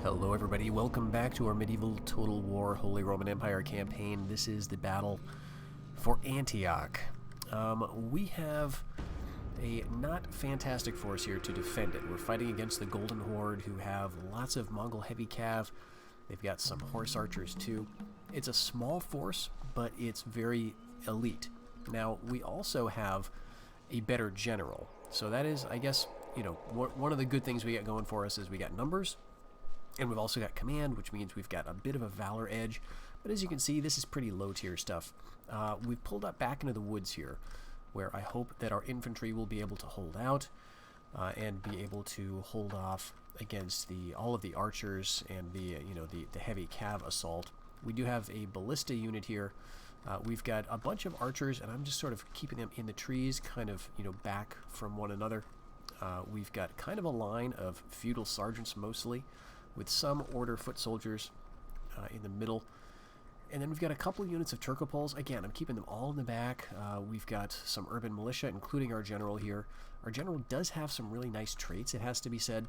Hello everybody, welcome back to our Medieval Total War Holy Roman Empire campaign. This is the battle for Antioch. We have a not fantastic force here to defend it. We're fighting against the Golden Horde, who have lots of Mongol heavy cav. They've got some horse archers too. It's a small force, but it's very elite. Now, we also have a better general. So that is, I guess, one of the good things we got going for us is we got numbers. And we've also got command, which means we've got a bit of a valor edge. But as you can see, this is pretty low-tier stuff. We've pulled up back into the woods here, where I hope that our infantry will be able to hold out and be able to hold off against all of the archers and the heavy cav assault. We do have a ballista unit here. We've got a bunch of archers, and I'm just sort of keeping them in the trees, kind of back from one another. We've got kind of a line of feudal sergeants mostly, with some order foot soldiers in the middle. And then we've got a couple units of Turcopoles. Again, I'm keeping them all in the back. We've got some urban militia, including our general here. Our general does have some really nice traits, it has to be said.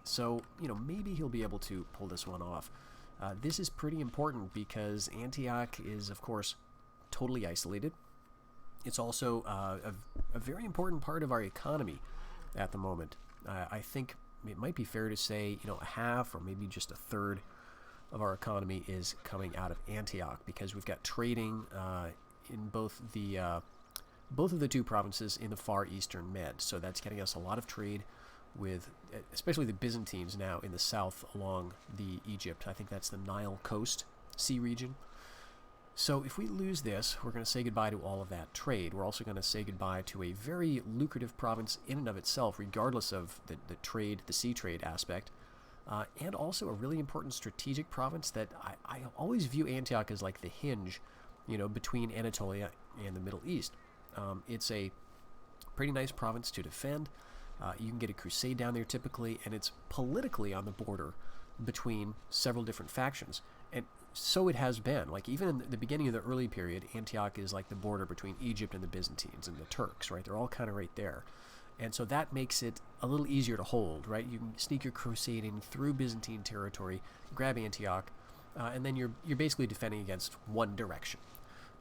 So, maybe he'll be able to pull this one off. This is pretty important because Antioch is, of course, totally isolated. It's also a very important part of our economy at the moment. I think it might be fair to say, a half or maybe just a third of our economy is coming out of Antioch, because we've got trading in both of the two provinces in the far eastern Med. So that's getting us a lot of trade with, especially the Byzantines now in the south along the Egypt. I think that's the Nile coast sea region. So if we lose this, we're going to say goodbye to all of that trade. We're also going to say goodbye to a very lucrative province in and of itself, regardless of the sea trade aspect, and also a really important strategic province that I always view Antioch as like the hinge, between Anatolia and the Middle East. It's a pretty nice province to defend. You can get a crusade down there typically, and it's politically on the border between several different factions. And so it has been. Like, even in the beginning of the early period, Antioch is like the border between Egypt and the Byzantines and the Turks, right? They're all kind of right there. And so that makes it a little easier to hold, right? You can sneak your crusade in through Byzantine territory, grab Antioch, and then you're basically defending against one direction.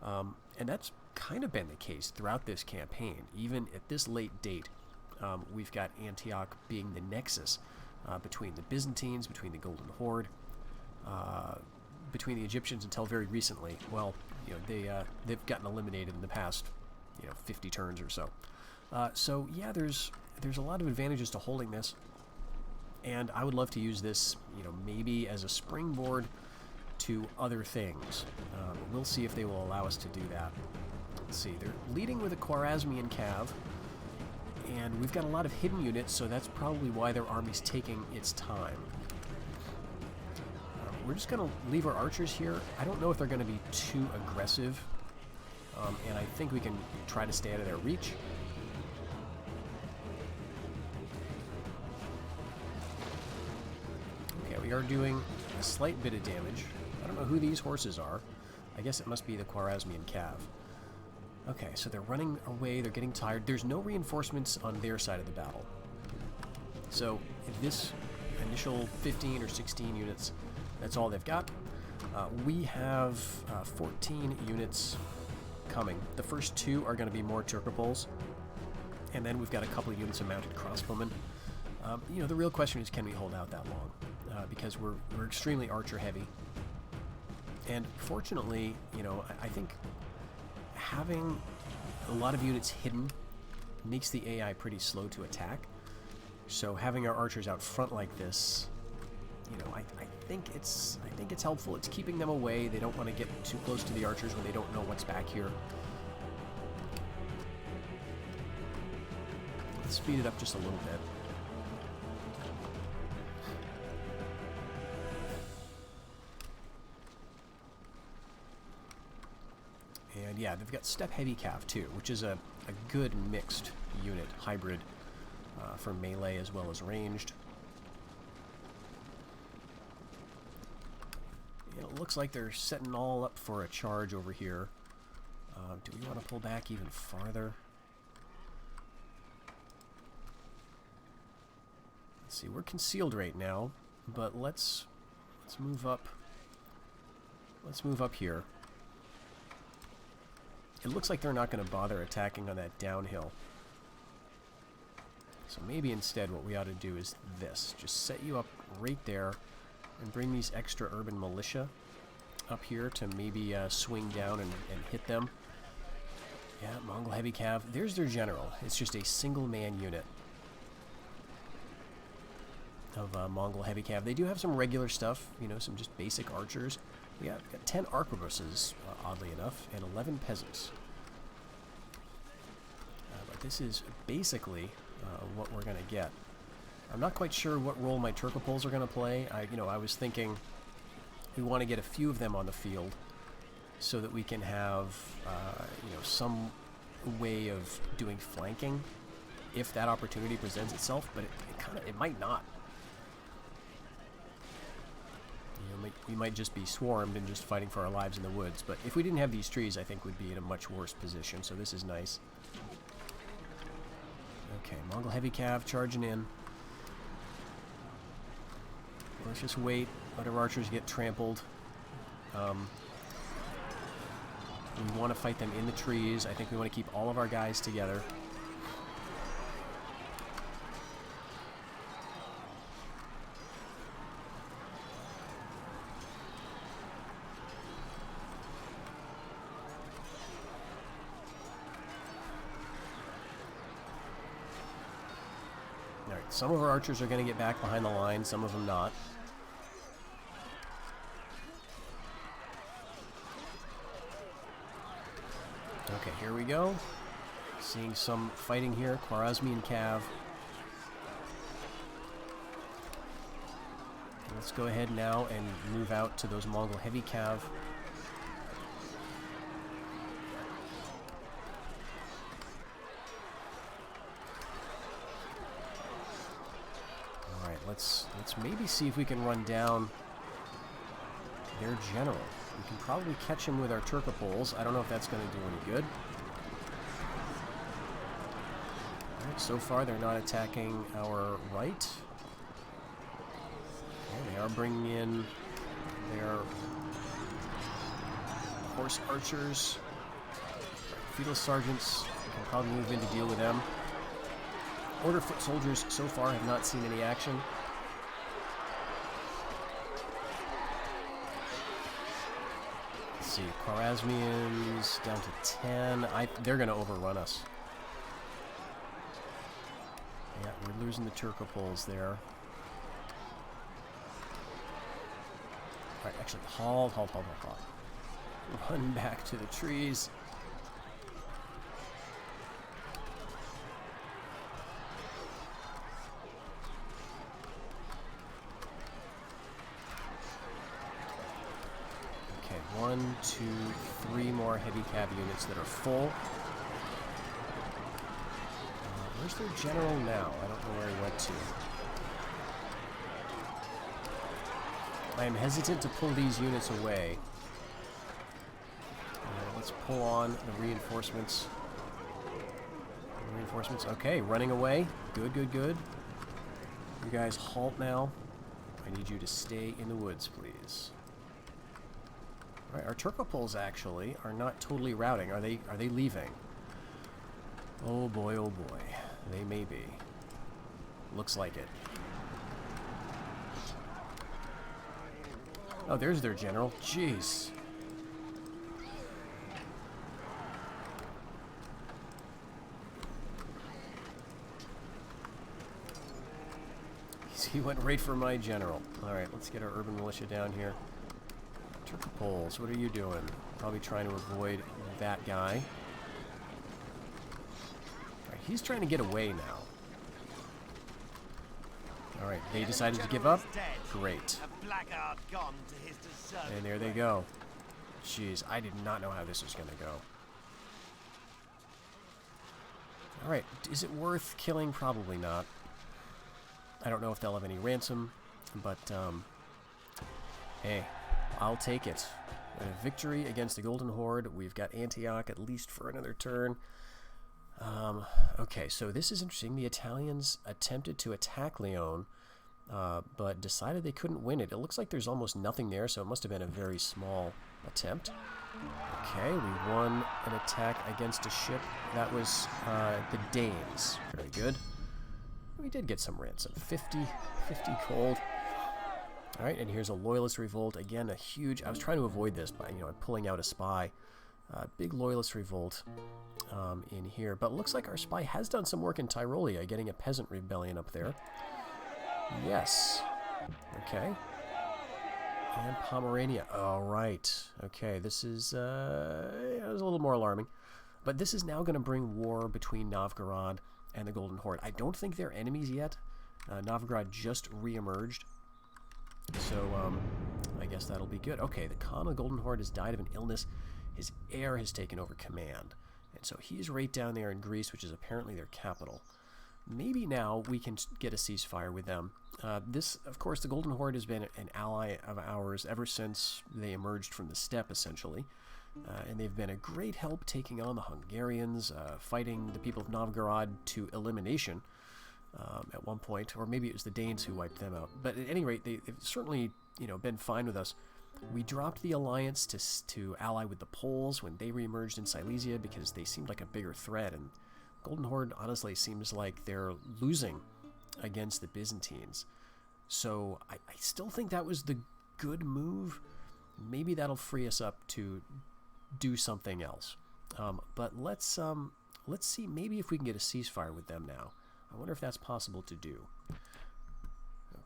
And that's kind of been the case throughout this campaign. Even at this late date, we've got Antioch being the nexus between the Byzantines, between the Golden Horde, between the Egyptians until very recently. Well, they've gotten eliminated in the past, 50 turns or so. So yeah, there's a lot of advantages to holding this, and I would love to use this, maybe as a springboard to other things. We'll see if they will allow us to do that. Let's see, they're leading with a Khwarezmian cav, and we've got a lot of hidden units, so that's probably why their army's taking its time. We're just going to leave our archers here. I don't know if they're going to be too aggressive, and I think we can try to stay out of their reach. Okay, we are doing a slight bit of damage. I don't know who these horses are. I guess it must be the Khwarezmian cav. Okay, so they're running away, they're getting tired. There's no reinforcements on their side of the battle. So this initial 15 or 16 units, that's all they've got. We have 14 units coming. The first two are going to be more Turcopoles, and then we've got a couple of units of mounted crossbowmen. The real question is, can we hold out that long? Because we're extremely archer heavy. And fortunately, I think having a lot of units hidden makes the AI pretty slow to attack. So having our archers out front like this, I think it's helpful. It's keeping them away. They don't want to get too close to the archers when they don't know what's back here. Let's speed it up just a little bit. And yeah, they've got step heavy cav too, which is a good mixed unit, hybrid, for melee as well as ranged. It looks like they're setting all up for a charge over here. Do we want to pull back even farther? Let's see, we're concealed right now, but let's Let's move up. Let's move up here. It looks like they're not going to bother attacking on that downhill. So maybe instead what we ought to do is this. Just set you up right there and bring these extra urban militia up here to maybe swing down and hit them. Yeah, Mongol Heavy Cav. There's their general. It's just a single man unit of Mongol Heavy Cav. They do have some regular stuff, you know, some just basic archers. We got 10 arquebuses, oddly enough, and 11 peasants. But this is basically what we're going to get. I'm not quite sure what role my Turcopoles are going to play. I was thinking we want to get a few of them on the field so that we can have, some way of doing flanking if that opportunity presents itself. But it might not. We might just be swarmed and just fighting for our lives in the woods. But if we didn't have these trees, I think we'd be in a much worse position. So this is nice. Okay, Mongol Heavy Cav charging in. Let's just wait. Let our archers get trampled. We want to fight them in the trees. I think we want to keep all of our guys together. Alright, some of our archers are going to get back behind the line, some of them not. Okay, here we go. Seeing some fighting here. Khwarezmian Cav. Let's go ahead now and move out to those Mongol Heavy Cav. Alright, let's maybe see if we can run down their general. We can probably catch him with our Turcopoles. I don't know if that's going to do any good. Alright, so far they're not attacking our right. Okay, they are bringing in their horse archers. Feudal sergeants, we can probably move in to deal with them. Order foot soldiers so far have not seen any action. See, Khwarezmians down to 10. They're going to overrun us. Yeah, we're losing the Turcopoles there. Alright, actually, halt. Run back to the trees. Okay, 1, 2, 3 more heavy cav units that are full. Where's their general now? I don't know where he went to. I am hesitant to pull these units away. Let's pull on the reinforcements. Okay, running away. Good. You guys halt now. I need you to stay in the woods, please. Alright, our Turcopoles actually are not totally routing. Are they leaving? Oh boy. They may be. Looks like it. Oh, there's their general. Jeez. He went right for my general. Alright, let's get our urban militia down here. Turcopoles, what are you doing? Probably trying to avoid that guy. Alright, he's trying to get away now. Alright, they decided to give up? Great. And there they go. Jeez, I did not know how this was going to go. Alright, is it worth killing? Probably not. I don't know if they'll have any ransom, but, hey, I'll take it. A victory against the Golden Horde. We've got Antioch at least for another turn. Okay, so this is interesting. The Italians attempted to attack Lyon, but decided they couldn't win it. It looks like there's almost nothing there, so it must have been a very small attempt. Okay, we won an attack against a ship. That was the Danes. Very good. We did get some ransom. 50 gold. Alright, and here's a Loyalist Revolt. Again, a huge... I was trying to avoid this by, pulling out a spy. Big Loyalist Revolt in here. But it looks like our spy has done some work in Tyrolia, getting a peasant rebellion up there. Yes. Okay. And Pomerania. All right. Okay, this is it was a little more alarming. But this is now going to bring war between Novgorod and the Golden Horde. I don't think they're enemies yet. Novgorod just re-emerged. So, I guess that'll be good. Okay, the Khan of the Golden Horde has died of an illness. His heir has taken over command. And so he's right down there in Greece, which is apparently their capital. Maybe now we can get a ceasefire with them. This, of course, the Golden Horde has been an ally of ours ever since they emerged from the steppe, essentially. And they've been a great help taking on the Hungarians, fighting the people of Novgorod to elimination at one point. Or maybe it was the Danes who wiped them out. But at any rate, they've certainly, been fine with us. We dropped the alliance to ally with the Poles when they reemerged in Silesia because they seemed like a bigger threat, and Golden Horde honestly seems like they're losing against the Byzantines. So I still think that was the good move. Maybe that'll free us up to do something else. But let's see maybe if we can get a ceasefire with them now. I wonder if that's possible to do.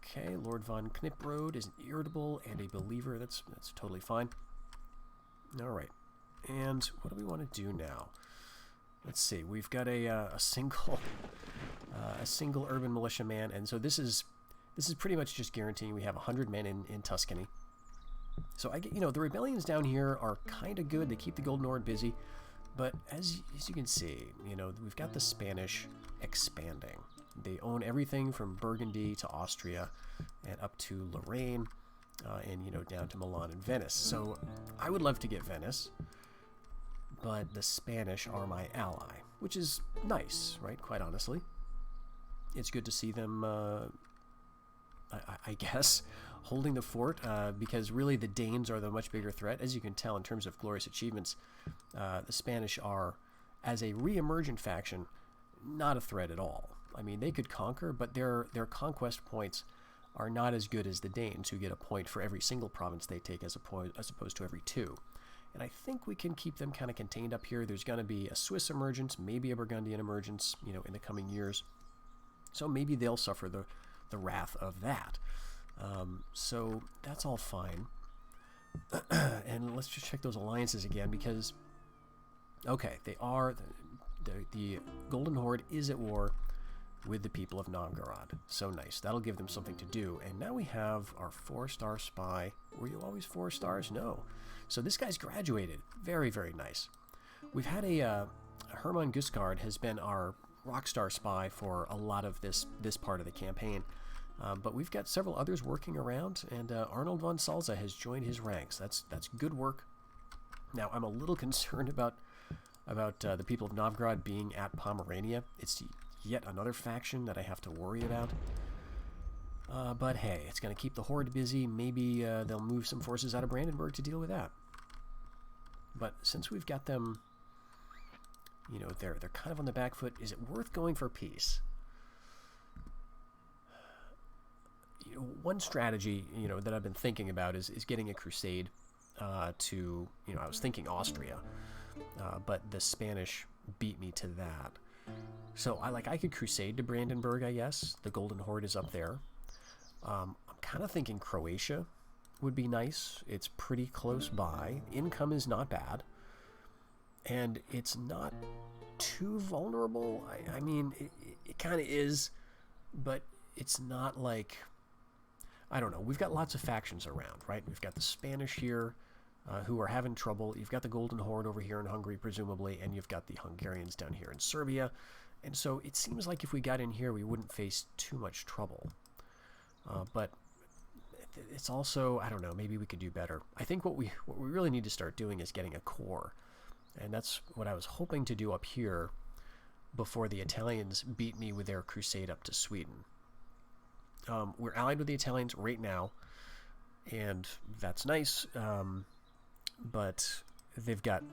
Okay, Lord von Kniprode is an irritable and a believer. That's totally fine. All right, and what do we want to do now? Let's see. We've got a single urban militiaman, and so this is pretty much just guaranteeing we have 100 men in Tuscany. So I get, the rebellions down here are kind of good. They keep the Golden Horde busy, but as you can see, we've got the Spanish expanding. They own everything from Burgundy to Austria and up to Lorraine and, down to Milan and Venice. So I would love to get Venice, but the Spanish are my ally, which is nice, right? Quite honestly. It's good to see them, I guess, holding the fort, because really the Danes are the much bigger threat. As you can tell in terms of glorious achievements, the Spanish are, as a re-emergent faction, not a threat at all. I mean, they could conquer, but their conquest points are not as good as the Danes, who get a point for every single province they take as opposed to every two. And I think we can keep them kind of contained up here. There's going to be a Swiss emergence, maybe a Burgundian emergence, in the coming years. So maybe they'll suffer the wrath of that. So that's all fine. And let's just check those alliances again, because, okay, they are, the Golden Horde is at war with the people of Novgorod. So nice. That'll give them something to do. And now we have our 4-star spy. Were you always 4 stars? No. So this guy's graduated. Very, very nice. We've had Hermann Guskard has been our rockstar spy for a lot of this part of the campaign. But we've got several others working around, and Arnold von Salza has joined his ranks. That's good work. Now, I'm a little concerned about the people of Novgorod being at Pomerania. It's yet another faction that I have to worry about. But hey, it's going to keep the Horde busy. Maybe they'll move some forces out of Brandenburg to deal with that. But since we've got them, they're kind of on the back foot, is it worth going for peace? One strategy, that I've been thinking about is getting a crusade to, I was thinking Austria, but the Spanish beat me to that. So I could crusade to Brandenburg, I guess. The Golden Horde is up there. I'm kind of thinking Croatia would be nice. It's pretty close by. Income is not bad. And it's not too vulnerable. I mean, it kind of is, but it's not like, I don't know. We've got lots of factions around, right? We've got the Spanish here who are having trouble. You've got the Golden Horde over here in Hungary, presumably, and you've got the Hungarians down here in Serbia. And so it seems like if we got in here, we wouldn't face too much trouble. But it's also, I don't know, maybe we could do better. I think what we really need to start doing is getting a core. And that's what I was hoping to do up here before the Italians beat me with their crusade up to Sweden. We're allied with the Italians right now, and that's nice, but they've got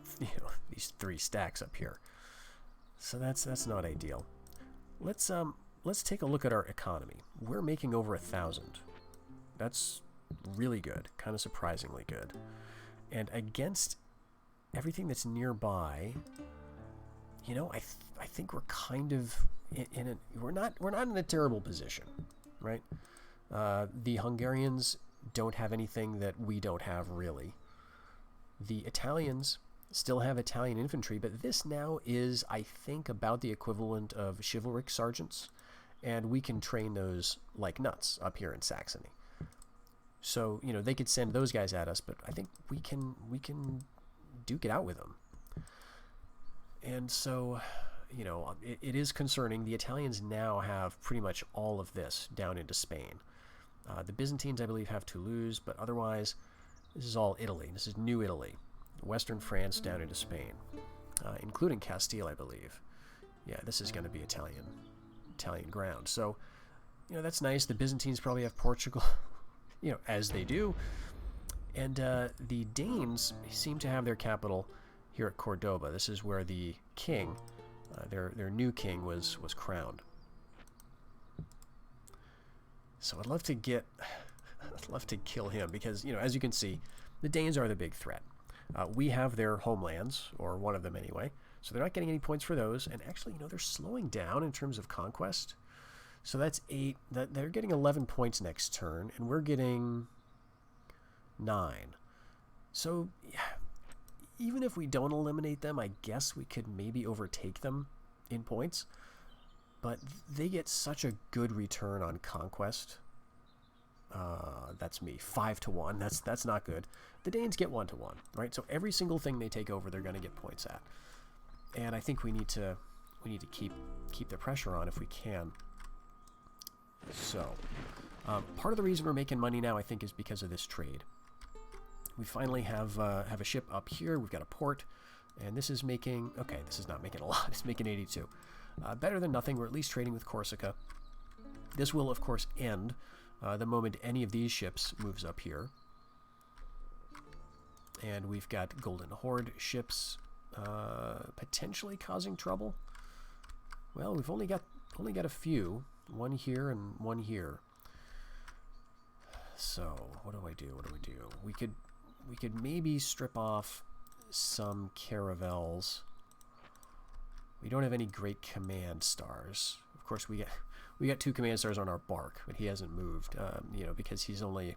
these 3 stacks up here, so that's not ideal. Let's take a look at our economy. We're making over 1,000. That's really good, kind of surprisingly good. And against everything that's nearby, I think we're kind of we're not in a terrible position, right? The Hungarians don't have anything that we don't have, really. The Italians still have Italian infantry, but this now is, I think, about the equivalent of chivalric sergeants, and we can train those like nuts up here in Saxony. So, they could send those guys at us, but I think we can duke it out with them. And so, it is concerning. The Italians now have pretty much all of this down into Spain. The Byzantines, I believe, have Toulouse, but otherwise, this is all Italy. This is New Italy. Western France down into Spain, including Castile, I believe. Yeah, this is going to be Italian ground. So, that's nice. The Byzantines probably have Portugal, as they do. And the Danes seem to have their capital here at Cordoba. This is where the king, their new king, was crowned. So I'd love to kill him because, as you can see, the Danes are the big threat. We have their homelands, or one of them anyway, so they're not getting any points for those. And actually, they're slowing down in terms of conquest. So that's 8. They're getting 11 points next turn, and we're getting 9. So even if we don't eliminate them, I guess we could maybe overtake them in points. But they get such a good return on conquest. That's me, 5-1. That's not good. The Danes get 1-1, right? So every single thing they take over, they're going to get points at. And I think we need to keep the pressure on if we can. So part of the reason we're making money now, I think, is because of this trade. We finally have a ship up here. We've got a port, and this is making, okay, this is not making a lot. It's making 82. Better than nothing. We're at least trading with Corsica. This will, of course, end the moment any of these ships moves up here. And we've got Golden Horde ships potentially causing trouble. Well, we've only got a few. One here and one here. So what do I do? We could maybe strip off some caravels. We don't have any great command stars. Of course, we got 2 command stars on our bark, but he hasn't moved. Because he's only,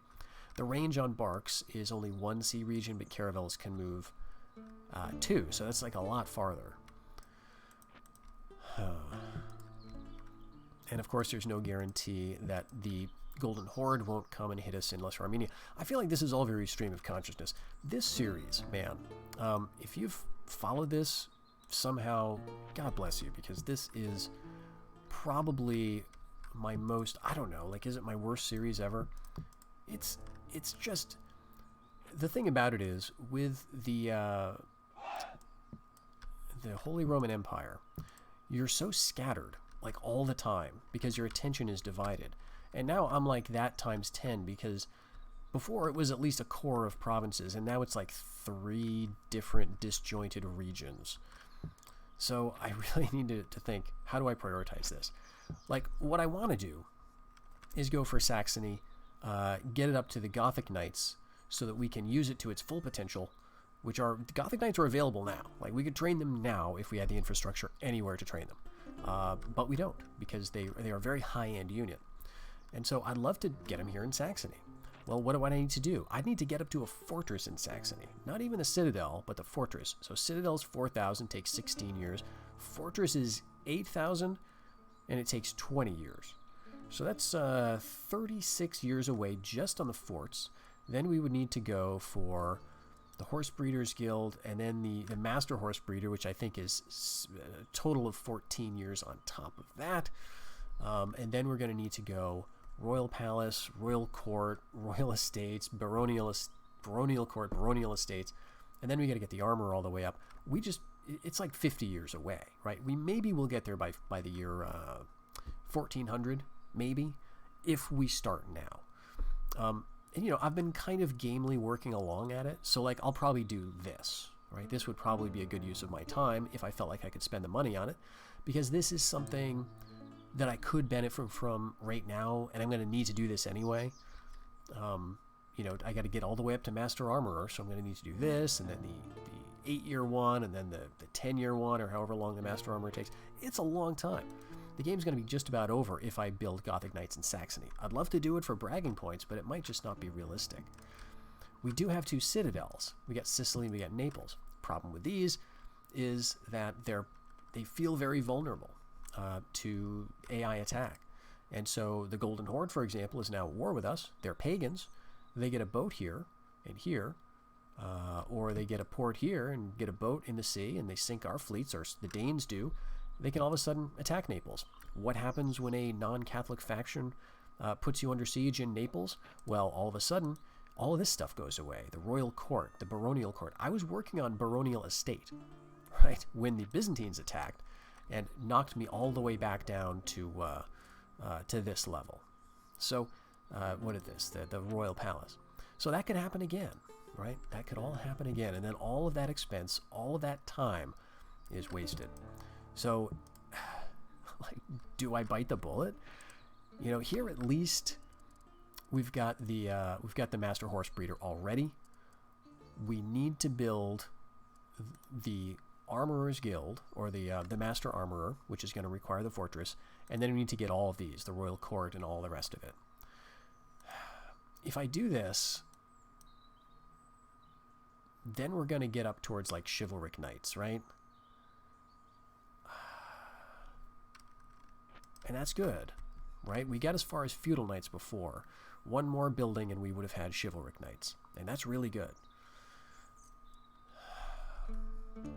the range on barks is only 1 sea region, but caravels can move 2, so that's like a lot farther. And of course, there's no guarantee that the Golden Horde won't come and hit us in Lesser Armenia. I feel like this is all very stream of consciousness. This series, man, if you've followed this somehow, God bless you, because this is probably my most, I don't know, like, is it my worst series ever? It's just, the thing about it is, with the Holy Roman Empire, you're so scattered, like, all the time, because your attention is divided. And now I'm like that times 10, because before it was at least a core of provinces, and now it's like 3 different disjointed regions. So I really need to think, how do I prioritize this? Like, what I want to do is go for Saxony, get it up to the Gothic Knights, so that we can use it to its full potential, which are, the Gothic Knights are available now. Like, we could train them now if we had the infrastructure anywhere to train them. But we don't, because they are a very high-end unit. And so I'd love to get them here in Saxony. Well, what do I need to do? I need to get up to a fortress in Saxony. Not even a citadel, but the fortress. So citadel's 4,000, takes 16 years. Fortress is 8,000, and it takes 20 years. So that's 36 years away just on the forts. Then we would need to go for the Horse Breeders Guild, and then the Master Horse Breeder, which I think is a total of 14 years on top of that. And then we're going to need to go Royal Palace, Royal Court, Royal Estates, Baronial Court, Baronial Estates, and then we got to get the armor all the way up. It's like 50 years away, right? Maybe we'll get there by the year 1400, maybe, if we start now. And, you know, I've been kind of gamely working along at it, so, like, I'll probably do this, right? This would probably be a good use of my time if I felt like I could spend the money on it, because this is something that I could benefit from right now, and I'm going to need to do this anyway. You know, I got to get all the way up to Master Armorer, so I'm going to need to do this, and then the 8-year one, and then the 10-year one, or however long the Master Armorer takes. It's a long time. The game's going to be just about over if I build Gothic Knights in Saxony. I'd love to do it for bragging points, but it might just not be realistic. We do have 2 citadels. We got Sicily and we got Naples. Problem with these is that they feel very vulnerable to AI attack. And so the Golden Horde, for example, is now at war with us. They're pagans. They get a boat here and here, or they get a port here and get a boat in the sea, and they sink our fleets, or the Danes do. They can all of a sudden attack Naples. What happens when a non-Catholic faction puts you under siege in Naples? Well, all of a sudden, all of this stuff goes away. The royal court, the baronial court. I was working on baronial estate, right, when the Byzantines attacked and knocked me all the way back down to this level. So, what is this? The royal palace. So that could happen again, right? That could all happen again. And then all of that expense, all of that time is wasted. So, like, do I bite the bullet? You know, here at least we've got the Master Horse Breeder already. We need to build the Armorer's Guild, or the Master Armorer, which is going to require the fortress, and then we need to get all of these, the Royal Court and all the rest of it. If I do this, then we're going to get up towards, like, chivalric knights, right? And that's good, right? We got as far as feudal knights before. One more building and we would have had chivalric knights. And that's really good.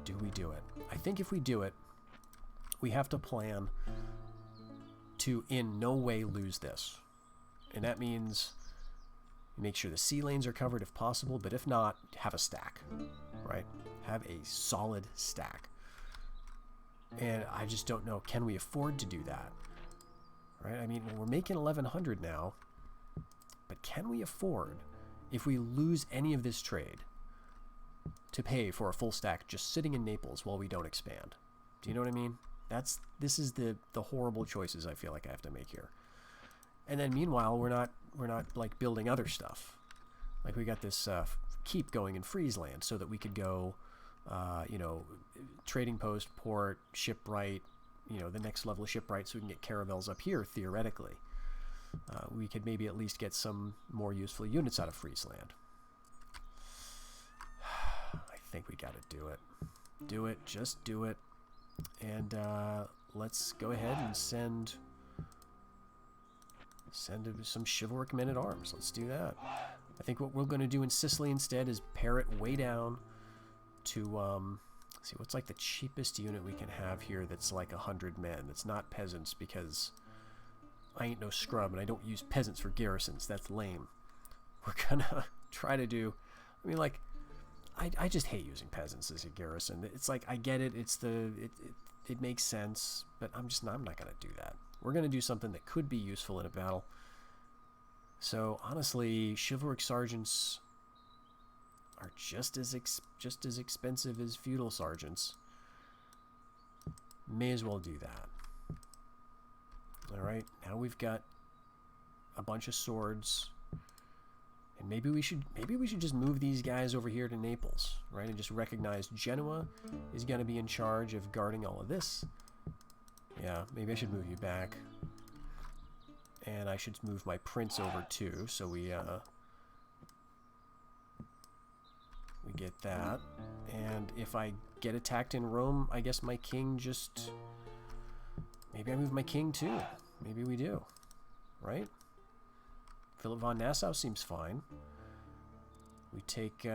Do we do it? I think if we do it, we have to plan to in no way lose this. And that means make sure the sea lanes are covered if possible, but if not, have a stack, right? Have a solid stack. And I just don't know, can we afford to do that? Right? I mean, we're making 1,100 now, but can we afford, if we lose any of this trade, to pay for a full stack just sitting in Naples while we don't expand? Do you know what I mean? This is the horrible choices I feel like I have to make here. And then meanwhile, we're not like building other stuff. Like we got this keep going in Friesland so that we could go, you know, trading post, port, shipwright, you know, the next level of shipwright, so we can get caravels up here, theoretically. We could maybe at least get some more useful units out of Friesland. I think we got to do it. Do it. Just do it. And let's go ahead and send some chivalric men-at-arms. Let's do that. I think what we're going to do in Sicily instead is pare it way down to... see, what's like the cheapest unit we can have here that's like 100 men? That's not peasants, because I ain't no scrub and I don't use peasants for garrisons. That's lame. We're gonna try to do... I mean, like, I just hate using peasants as a garrison. It's like, I get it. It makes sense, but I'm not gonna do that. We're gonna do something that could be useful in a battle. So honestly, chivalric sergeants are just as expensive as feudal sergeants. May as well do that. All right, now we've got a bunch of swords, and maybe we should just move these guys over here to Naples, right? And just recognize Genoa is going to be in charge of guarding all of this. Yeah, maybe I should move you back, and I should move my prince over too, so we get that. And if I get attacked in Rome, I guess my king just... Maybe I move my king too. Maybe we do. Right? Philip von Nassau seems fine. We take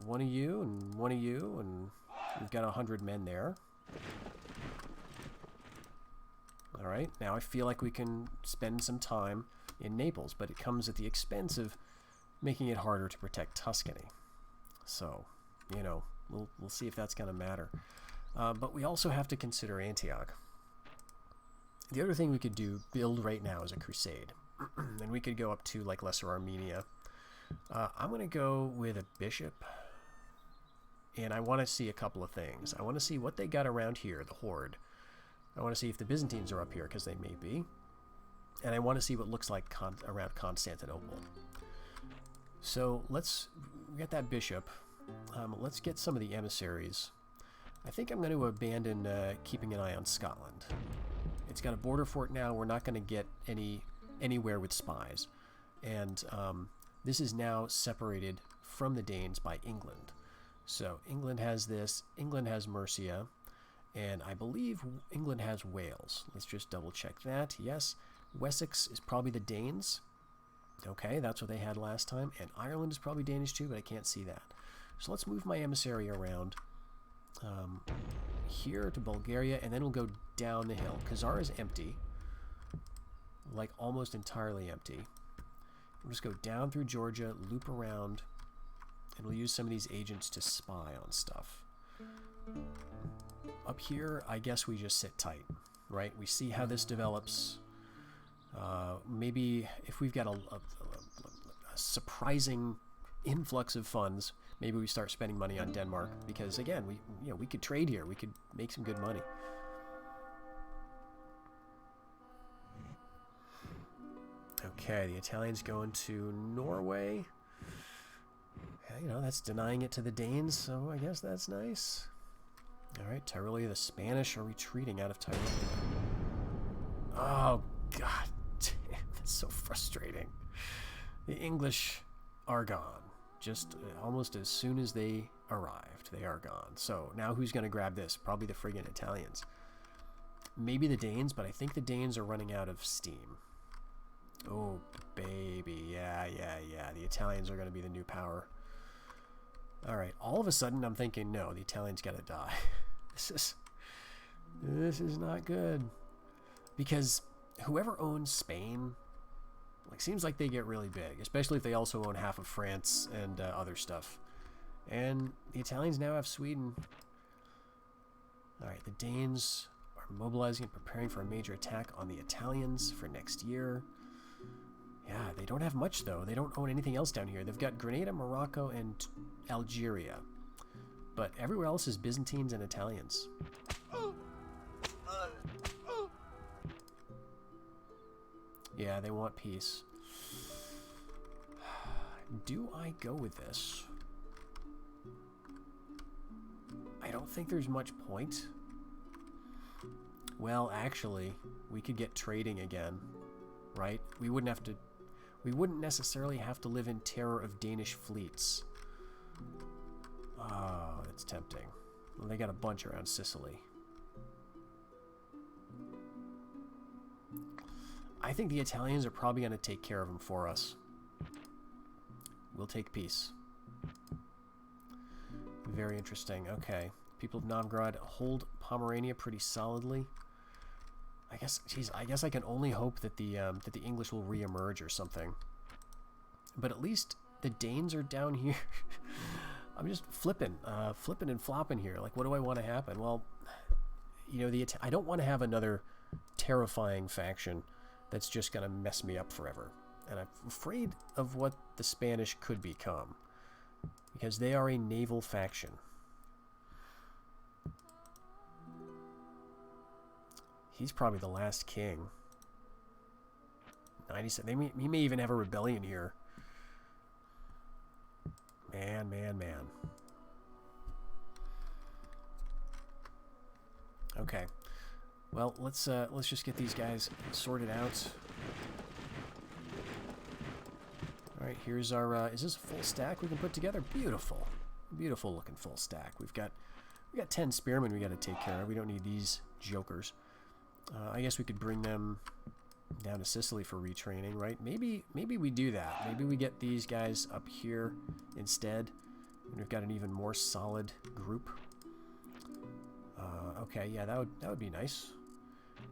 one of you and one of you, and we've got 100 men there. Alright, now I feel like we can spend some time in Naples, but it comes at the expense of making it harder to protect Tuscany. So, you know, we'll see if that's going to matter. But we also have to consider Antioch. The other thing we could build right now is a crusade. and we could go up to like Lesser Armenia. I'm going to go with a bishop, and I want to see a couple of things. I want to see what they got around here, the Horde. I want to see if the Byzantines are up here, because they may be. And I want to see what it looks like around Constantinople. So let's get that bishop. Let's get some of the emissaries. I think I'm going to abandon keeping an eye on Scotland. It's got a border fort now. We're not going to get anywhere with spies. And this is now separated from the Danes by England. So England has this. England has Mercia. And I believe England has Wales. Let's just double check that. Yes, Wessex is probably the Danes. Okay, that's what they had last time. And Ireland is probably Danish too, but I can't see that. So let's move my emissary around here to Bulgaria, and then we'll go down the hill. Khazar is empty. Like almost entirely empty. We'll just go down through Georgia, loop around, and we'll use some of these agents to spy on stuff. Up here, I guess we just sit tight, right? We see how this develops. Maybe if we've got a surprising influx of funds, maybe we start spending money on Denmark, because again, we could trade here. We could make some good money. Okay, the Italians go into Norway. You know, that's denying it to the Danes, so I guess that's nice. Alright, Tyrolia, the Spanish are retreating out of Tyrolia. Oh, god damn, that's so frustrating. The English are gone. Just almost as soon as they arrived, they are gone. So, now who's going to grab this? Probably the friggin' Italians. Maybe the Danes, but I think the Danes are running out of steam. Oh, baby. Yeah. The Italians are going to be the new power. Alright, all of a sudden I'm thinking, no, the Italians gotta die. This is not good. Because whoever owns Spain, like, seems like they get really big, especially if they also own half of France and other stuff. And the Italians now have Sweden. Alright, the Danes are mobilizing and preparing for a major attack on the Italians for next year. Yeah, they don't have much, though. They don't own anything else down here. They've got Grenada, Morocco, and Algeria. But everywhere else is Byzantines and Italians. Yeah, they want peace. Do I go with this? I don't think there's much point. Well, actually, we could get trading again, right? We wouldn't necessarily have to live in terror of Danish fleets. Oh, that's tempting. Well, they got a bunch around Sicily. I think the Italians are probably going to take care of them for us. We'll take peace. Very interesting. Okay. People of Novgorod hold Pomerania pretty solidly. I guess, geez, I guess I can only hope that the English will re-emerge or something. But at least the Danes are down here. I'm just flipping and flopping here. Like, what do I want to happen? Well, you know, I don't want to have another terrifying faction that's just going to mess me up forever. And I'm afraid of what the Spanish could become, because they are a naval faction. He's probably the last king. 97. He may even have a rebellion here. Man. Okay. Well, let's just get these guys sorted out. All right, here's our. Is this a full stack we can put together? Beautiful, beautiful looking full stack. We got 10 spearmen we got to take care of. We don't need these jokers. I guess we could bring them down to Sicily for retraining, right? Maybe we do that. Maybe we get these guys up here instead, and we've got an even more solid group. Okay, yeah, that would be nice.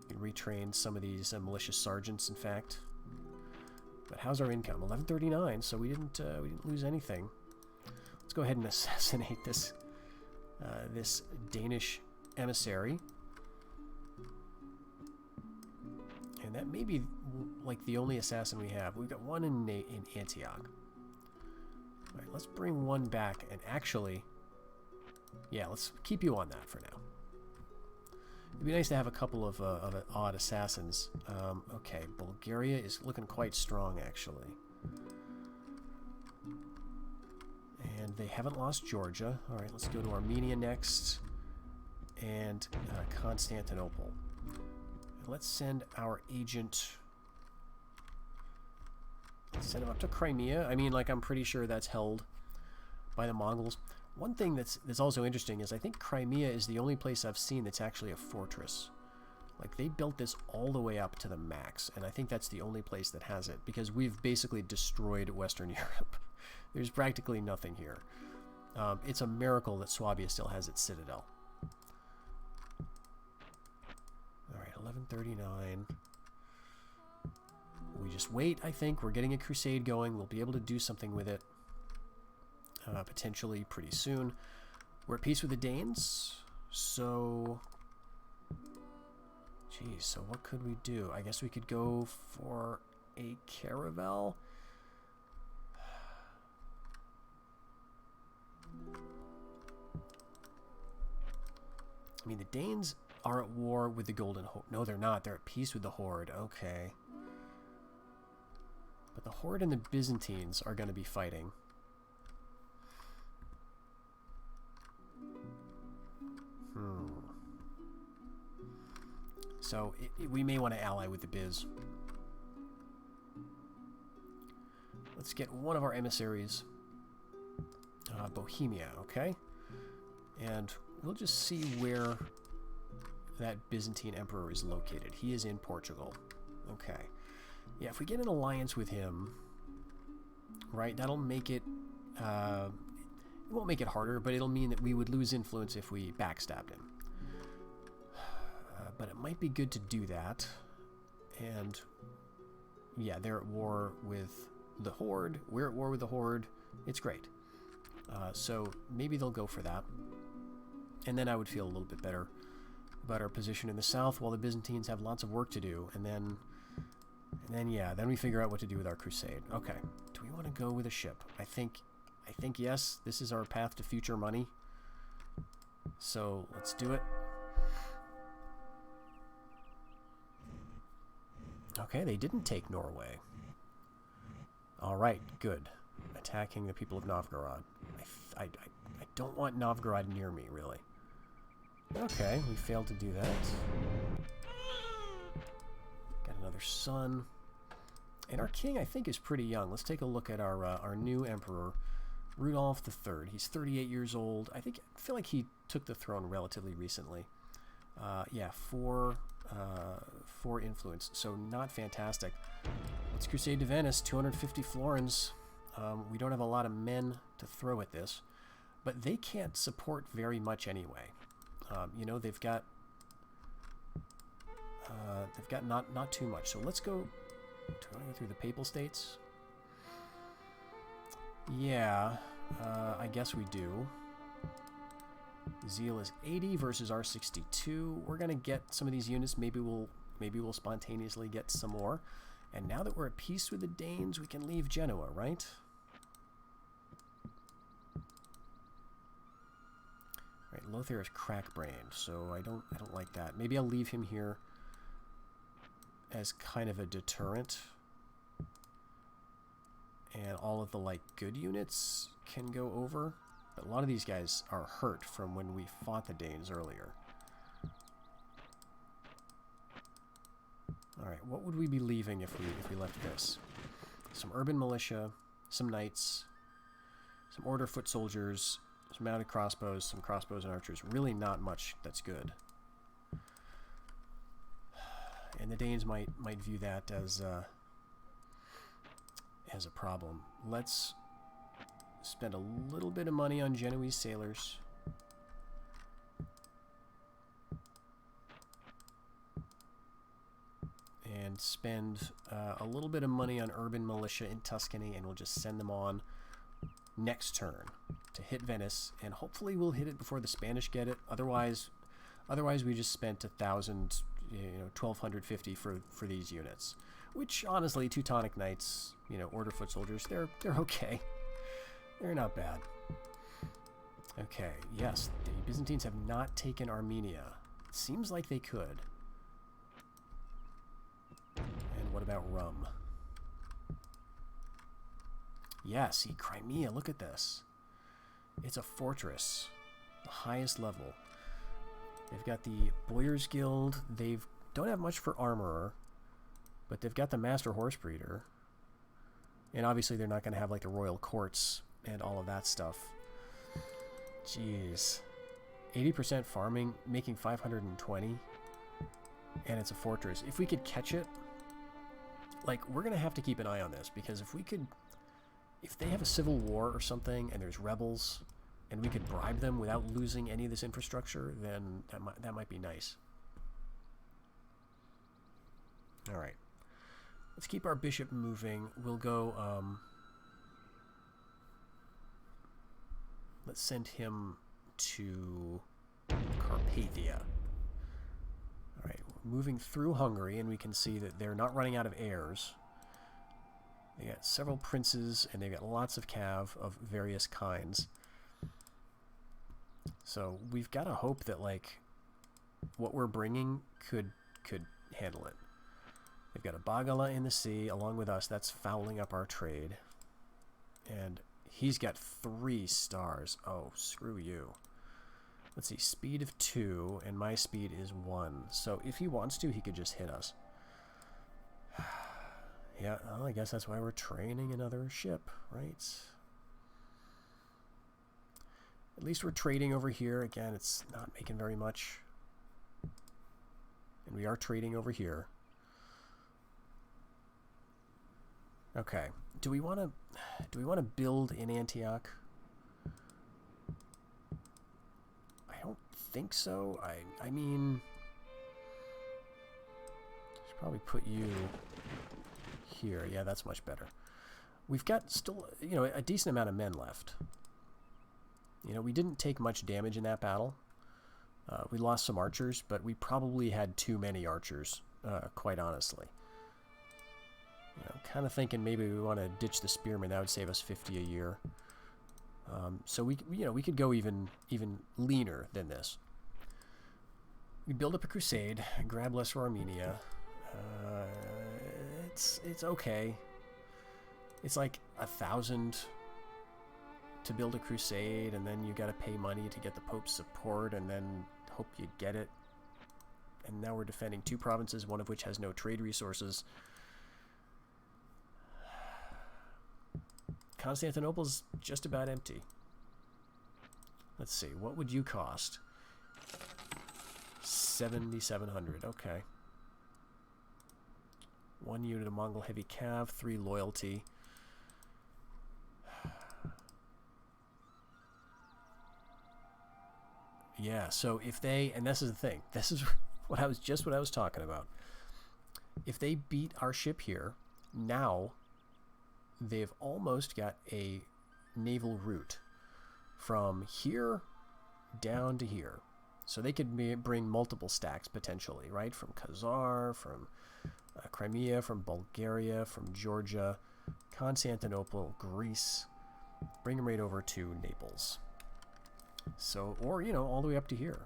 We can retrain some of these militia sergeants, in fact. But how's our income? 1139. So we didn't lose anything. Let's go ahead and assassinate this this Danish emissary. And that maybe like the only assassin we have. We've got one in Antioch. Alright, let's bring one back, and actually, yeah, let's keep you on that for now. It'd be nice to have a couple of odd assassins. Okay, Bulgaria is looking quite strong, actually. And they haven't lost Georgia. Alright, let's go to Armenia next. And Constantinople. And let's send our agent... Let's send him up to Crimea. I mean, like, I'm pretty sure that's held by the Mongols. One thing that's also interesting is I think Crimea is the only place I've seen that's actually a fortress. Like, they built this all the way up to the max, and I think that's the only place that has it, because we've basically destroyed Western Europe. There's practically nothing here. It's a miracle that Swabia still has its citadel. Alright, 1139. We just wait, I think. We're getting a crusade going. We'll be able to do something with it. Potentially pretty soon. We're at peace with the Danes, so... Geez, so what could we do? I guess we could go for a caravel. I mean, the Danes are at war with the Golden Horde. No, they're not. They're at peace with the Horde. Okay. But the Horde and the Byzantines are going to be fighting. So we may want to ally with the Biz. Let's get one of our emissaries. Bohemia, okay? And we'll just see where that Byzantine emperor is located. He is in Portugal. Okay. Yeah, if we get an alliance with him, right, that'll make it... it won't make it harder, but it'll mean that we would lose influence if we backstabbed him. But it might be good to do that. And yeah, they're at war with the Horde. We're at war with the Horde. It's great. So maybe they'll go for that. And then I would feel a little bit better about our position in the south while the Byzantines have lots of work to do. And then yeah, then we figure out what to do with our crusade. Okay. Do we want to go with a ship? I think yes, this is our path to future money. So let's do it. Okay, they didn't take Norway. Alright, good. Attacking the people of Novgorod. I don't want Novgorod near me, really. Okay, we failed to do that. Got another son. And our king, I think, is pretty young. Let's take a look at our new emperor, Rudolph III. He's 38 years old. I feel like he took the throne relatively recently. Yeah, four influence, so not fantastic. Let's crusade to Venice. 250 florins. We don't have a lot of men to throw at this, but they can't support very much anyway. You know, they've got not too much. So let's go. Do you want to go through the Papal States? Yeah, I guess we do. Zeal is 80 versus our 62. We're gonna get some of these units. Maybe we'll spontaneously get some more. And now that we're at peace with the Danes, we can leave Genoa, right? Right, Lothair is crack-brained, so I don't like that. Maybe I'll leave him here as kind of a deterrent. And all of the good units can go over. But a lot of these guys are hurt from when we fought the Danes earlier. Alright, what would we be leaving if we left this? Some urban militia, some knights, some order foot soldiers, some mounted crossbows, some crossbows and archers. Really not much that's good. And the Danes might view that as a problem. Let's spend a little bit of money on Genoese sailors. And spend a little bit of money on urban militia in Tuscany, and we'll just send them on next turn to hit Venice, and hopefully we'll hit it before the Spanish get it. Otherwise we just spent 1,000, 1,250 for these units, Which, honestly, Teutonic Knights, you know, Order foot soldiers, they're okay. They're not bad. Okay, yes, the Byzantines have not taken Armenia. It seems like they could. And what about Rum? Yeah, see, Crimea, look at this. It's a fortress. The highest level. They've got the Boyars Guild. They don't have much for Armorer, but they've got the Master Horse Breeder. And obviously they're not going to have like the Royal Courts and all of that stuff. Jeez. 80% farming, making 520. And it's a fortress. If we could catch it, like, we're going to have to keep an eye on this, because if we could... If they have a civil war or something, and there's rebels, and we could bribe them without losing any of this infrastructure, then that might be nice. Alright. Let's keep our bishop moving. We'll go... let's send him to Carpathia. Alright, we're moving through Hungary, and we can see that they're not running out of heirs. They got several princes, and they've got lots of cav of various kinds. So we've got to hope that, like, what we're bringing could handle it. They've got a Bagala in the sea along with us. That's fouling up our trade. And he's got 3 stars. Oh, screw you. Let's see, speed of 2, and my speed is 1. So if he wants to, he could just hit us. Yeah, well, I guess that's why we're training another ship, right? At least we're trading over here. Again, it's not making very much. And we are trading over here. Okay. Do we want to build in Antioch? I don't think so. I mean, should probably put you here. Yeah, that's much better. We've got still, you know, a decent amount of men left. You know, we didn't take much damage in that battle. We lost some archers, but we probably had too many archers, quite honestly. You know, kind of thinking maybe we want to ditch the spearmen. That would save us 50 a year. So we could go even leaner than this. We build up a crusade, grab Lesser Armenia. It's okay. It's like 1,000 to build a crusade, and then you got to pay money to get the Pope's support, and then hope you get it. And now we're defending 2 provinces, one of which has no trade resources. Constantinople's just about empty. Let's see, what would you cost? 7,700, okay. 1 unit of Mongol heavy cav, 3 loyalty. Yeah, so if they, and this is the thing, this is what I was talking about. If they beat our ship here, now they've almost got a naval route from here down to here. So they could bring multiple stacks potentially, right? From Khazar, from Crimea, from Bulgaria, from Georgia, Constantinople, Greece. Bring them right over to Naples. So, or, you know, all the way up to here,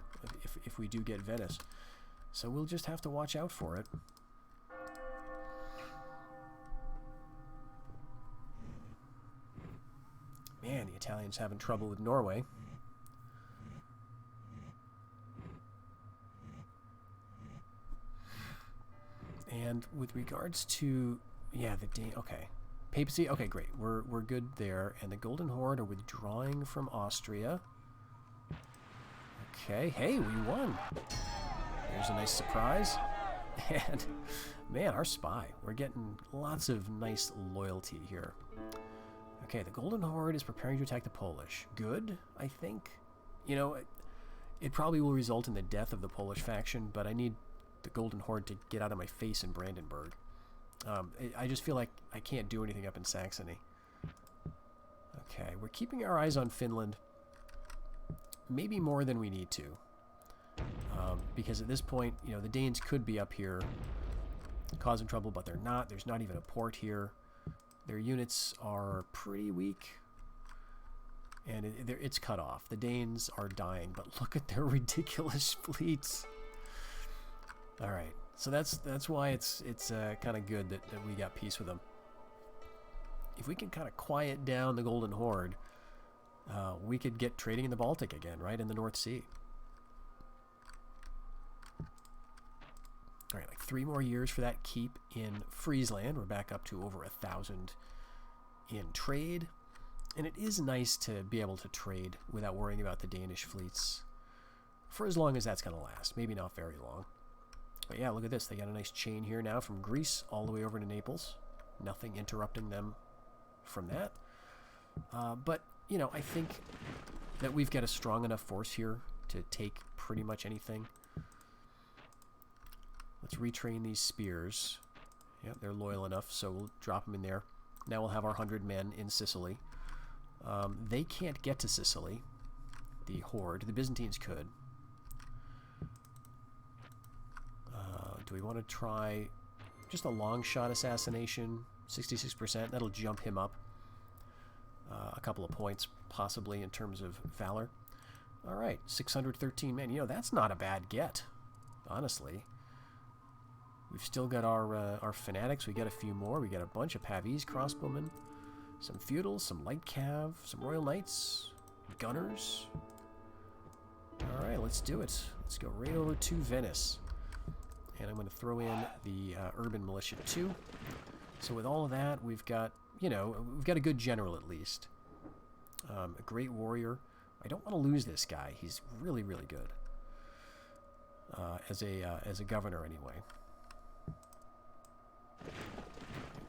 if we do get Venice. So we'll just have to watch out for it. Man, the Italians having trouble with Norway. And with regards to, yeah, okay. Papacy, okay, great. We're good there. And the Golden Horde are withdrawing from Austria. Okay, hey, we won. There's a nice surprise. And, man, our spy. We're getting lots of nice loyalty here. Okay, the Golden Horde is preparing to attack the Polish. Good, I think. You know, it probably will result in the death of the Polish faction, but I need the Golden Horde to get out of my face in Brandenburg. I just feel like I can't do anything up in Saxony. Okay, we're keeping our eyes on Finland. Maybe more than we need to. Because at this point, you know, the Danes could be up here causing trouble, but they're not. There's not even a port here. Their units are pretty weak, and it's cut off. The Danes are dying, but look at their ridiculous fleets. All right, so that's why it's kind of good that we got peace with them. If we can kind of quiet down the Golden Horde, we could get trading in the Baltic again, right, in the North Sea. All right, like 3 more years for that keep in Friesland. We're back up to over 1,000 in trade. And it is nice to be able to trade without worrying about the Danish fleets for as long as that's going to last. Maybe not very long. But yeah, look at this. They got a nice chain here now from Greece all the way over to Naples. Nothing interrupting them from that. But, you know, I think that we've got a strong enough force here to take pretty much anything. Let's retrain these spears. Yep, they're loyal enough, so we'll drop them in there. Now we'll have our 100 men in Sicily. They can't get to Sicily, the Horde. The Byzantines could. Do we want to try just a long shot assassination? 66%. That'll jump him up a couple of points, possibly, in terms of valor. All right, 613 men. You know, that's not a bad get, honestly. We've still got our fanatics. We got a few more. We got a bunch of Pavese crossbowmen, some feudals, some light cav, some royal knights, gunners. All right, let's do it. Let's go right over to Venice, and I'm going to throw in the urban militia too. So with all of that, we've got, you know, we've got a good general at least, a great warrior. I don't want to lose this guy. He's really, really good as a governor anyway.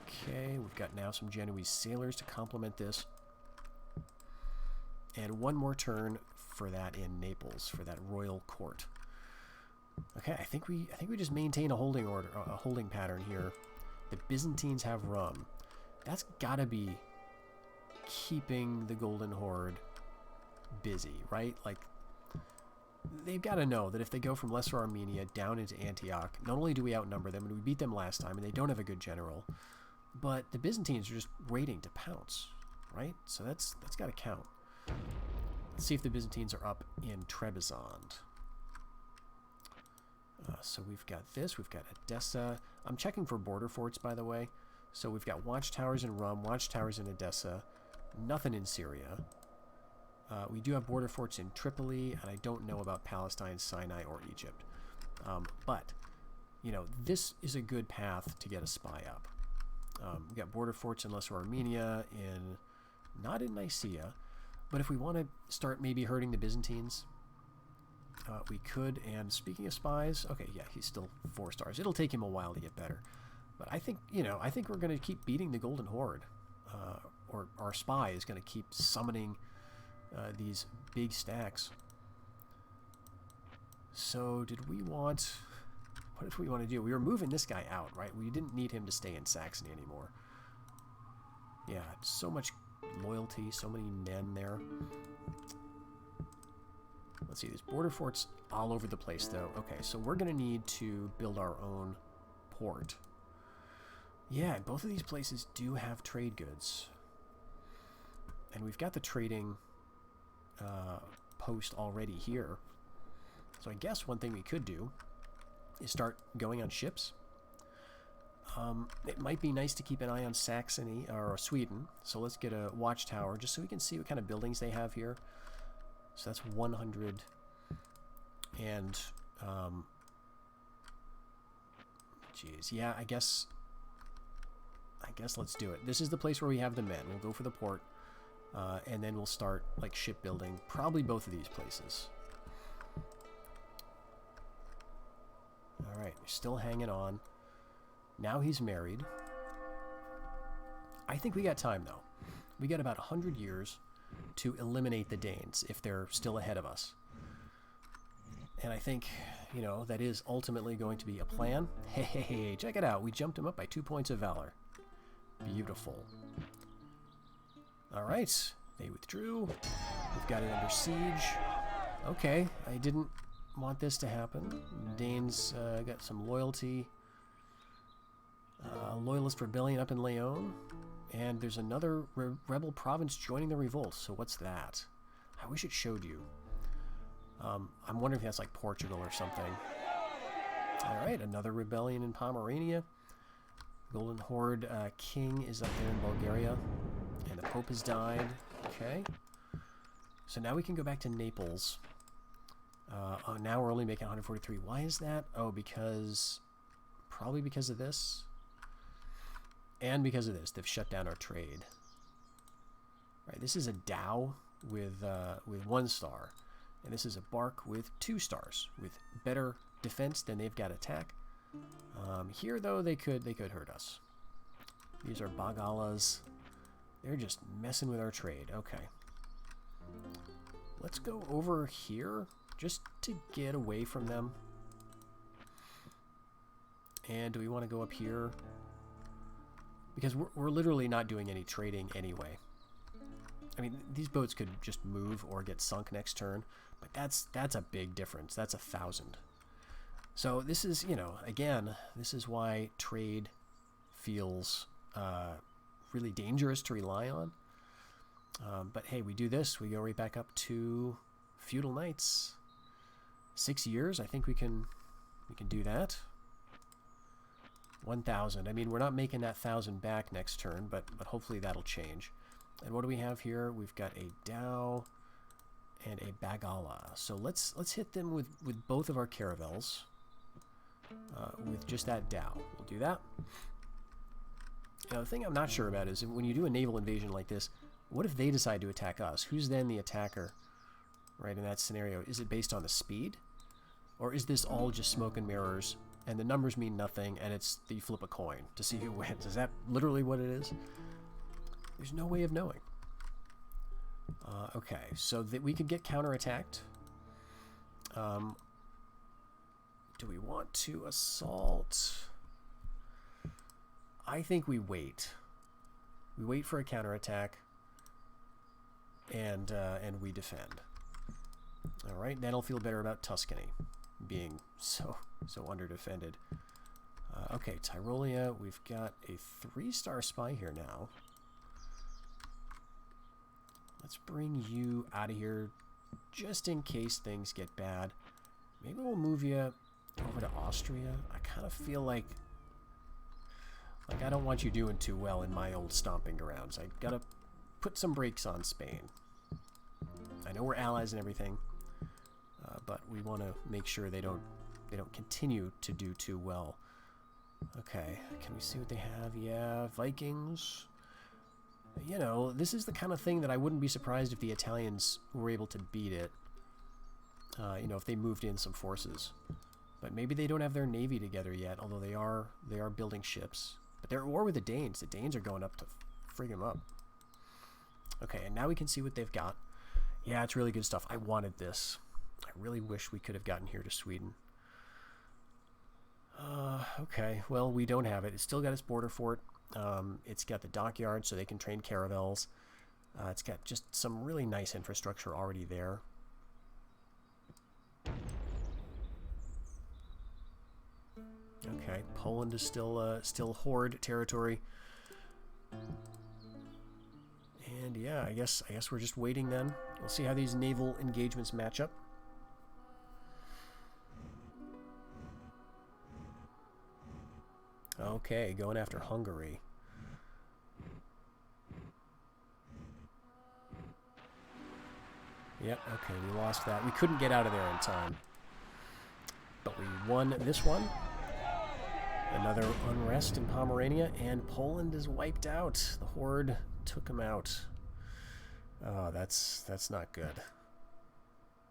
Okay, we've got now some Genoese sailors to complement this. And one more turn for that in Naples, for that royal court. Okay, I think we just maintain a holding order, a holding pattern here. The Byzantines have rum. That's gotta be keeping the Golden Horde busy, right? Like, they've got to know that if they go from Lesser Armenia down into Antioch, not only do we outnumber them, and we beat them last time, and they don't have a good general, but the Byzantines are just waiting to pounce, right? So that's got to count. Let's see if the Byzantines are up in Trebizond. So we've got this. We've got Edessa. I'm checking for border forts, by the way. So we've got watchtowers in Rum, watchtowers in Edessa, nothing in Syria. We do have border forts in Tripoli, and I don't know about Palestine, Sinai, or Egypt. But, you know, this is a good path to get a spy up. We've got border forts in Lesser Armenia, not in Nicaea, but if we want to start maybe hurting the Byzantines, we could. And speaking of spies, okay, yeah, he's still 4 stars. It'll take him a while to get better. But I think, you know, I think we're going to keep beating the Golden Horde. Or our spy is going to keep summoning these big stacks. So did we want... What did we want to do? We were moving this guy out, right? We didn't need him to stay in Saxony anymore. Yeah, so much loyalty, so many men there. Let's see, there's border forts all over the place, though. Okay, so we're going to need to build our own port. Yeah, both of these places do have trade goods. And we've got the trading post already here. So I guess one thing we could do is start going on ships. It might be nice to keep an eye on Saxony or Sweden. So let's get a watchtower just so we can see what kind of buildings they have here. So that's 100 and geez, yeah, I guess let's do it. This is the place where we have the men. We'll go for the port, and then we'll start like shipbuilding. Probably both of these places. All right, we're still hanging on. Now he's married. I think we got time though. We got about 100 years to eliminate the Danes if they're still ahead of us. And I think, you know, that is ultimately going to be a plan. Hey, check it out. We jumped him up by 2 points of valor. Beautiful. All right, they withdrew. We've got it under siege. Okay, I didn't want this to happen. Danes got some loyalty. Loyalist rebellion up in Leon. And there's another rebel province joining the revolt. So what's that? I wish it showed you. I'm wondering if that's like Portugal or something. Alright, another rebellion in Pomerania. Golden Horde king is up there in Bulgaria. And the Pope has died. Okay. So now we can go back to Naples. Oh, now we're only making 143. Why is that? Oh, because... Probably because of this. And because of this. They've shut down our trade. Right, this is a Dow with 1 star. And this is a Bark with 2 stars. With better defense than they've got attack. Here, though, they could hurt us. These are Bagalas. They're just messing with our trade. Okay. Let's go over here just to get away from them. And do we want to go up here? Because we're literally not doing any trading anyway. I mean, these boats could just move or get sunk next turn, but that's a big difference. That's 1,000. So this is, you know, again, this is why trade feels really dangerous to rely on. But hey, we do this, we go right back up to feudal knights. 6 years, I think we can do that. 1,000. I mean, we're not making that 1,000 back next turn, but hopefully that'll change. And what do we have here? We've got a Dow and a Bagala. So let's hit them with both of our caravels. With just that Dow. We'll do that. Now, the thing I'm not sure about is when you do a naval invasion like this, what if they decide to attack us? Who's then the attacker, right, in that scenario? Is it based on the speed? Or is this all just smoke and mirrors, and the numbers mean nothing, and it's you flip a coin to see who wins? Is that literally what it is? There's no way of knowing. Okay, so that we could get counterattacked. Do we want to assault? I think we wait. We wait for a counterattack, and we defend. All right, then I'll feel better about Tuscany being so underdefended. Okay, Tyrolia, we've got a 3-star spy here now. Let's bring you out of here just in case things get bad. Maybe we'll move you over to Austria. I kind of feel like I don't want you doing too well in my old stomping grounds. I gotta put some brakes on Spain. I know we're allies and everything, but we want to make sure they don't continue to do too well. Okay, can we see what they have? Yeah, Vikings. You know, this is the kind of thing that I wouldn't be surprised if the Italians were able to beat it. You know, if they moved in some forces. But maybe they don't have their navy together yet, although they are building ships. But they're at war with the Danes. The Danes are going up to frig them up. Okay, and now we can see what they've got. Yeah, it's really good stuff. I wanted this. I really wish we could have gotten here to Sweden. Okay, well, we don't have it. It's still got its border fort. It's got the dockyard so they can train caravels. It's got just some really nice infrastructure already there. Okay, Poland is still Horde territory. And yeah, I guess we're just waiting then. We'll see how these naval engagements match up. Okay, going after Hungary. Yep, okay, we lost that. We couldn't get out of there in time. But we won this one. Another unrest in Pomerania, and Poland is wiped out. The Horde took him out. Oh, that's not good.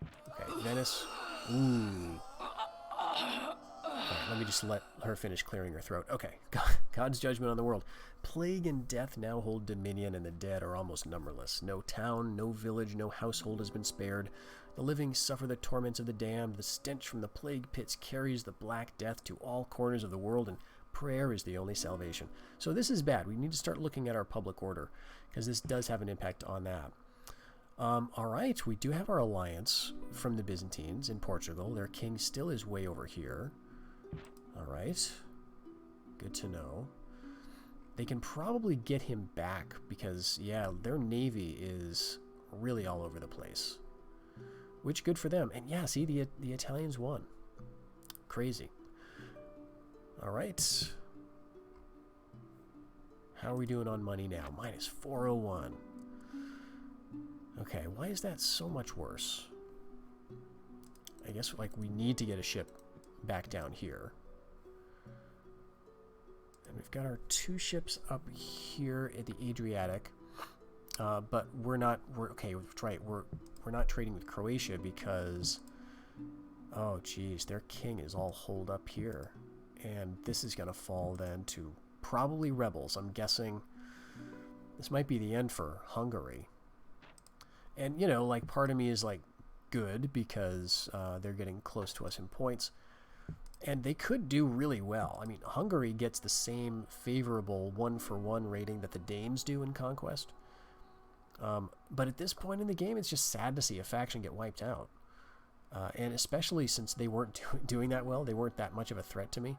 Okay, Venice. Ooh. Right, let me just let her finish clearing her throat. Okay, God's judgment on the world. Plague and death now hold dominion, and the dead are almost numberless. No town, no village, no household has been spared. The living suffer the torments of the damned. The stench from the plague pits carries the black death to all corners of the world, and prayer is the only salvation. So this is bad. We need to start looking at our public order, because this does have an impact on that. All right, we do have our alliance from the Byzantines in Portugal. Their king still is way over here. All right, good to know. They can probably get him back because, yeah, their navy is really all over the place. Which, good for them. And yeah, see, the Italians won. Crazy. All right. How are we doing on money now? Minus 401. Okay, why is that so much worse? I guess, like, we need to get a ship back down here. And we've got our 2 ships up here at the Adriatic. But we're not, okay, right, we're not trading with Croatia because, oh, geez, their king is all holed up here. And this is going to fall then to probably rebels. I'm guessing this might be the end for Hungary. And, you know, like, part of me is, like, good because they're getting close to us in points. And they could do really well. I mean, Hungary gets the same favorable 1-for-1 rating that the Danes do in Conquest. But at this point in the game, it's just sad to see a faction get wiped out. And especially since they weren't doing that well, they weren't that much of a threat to me.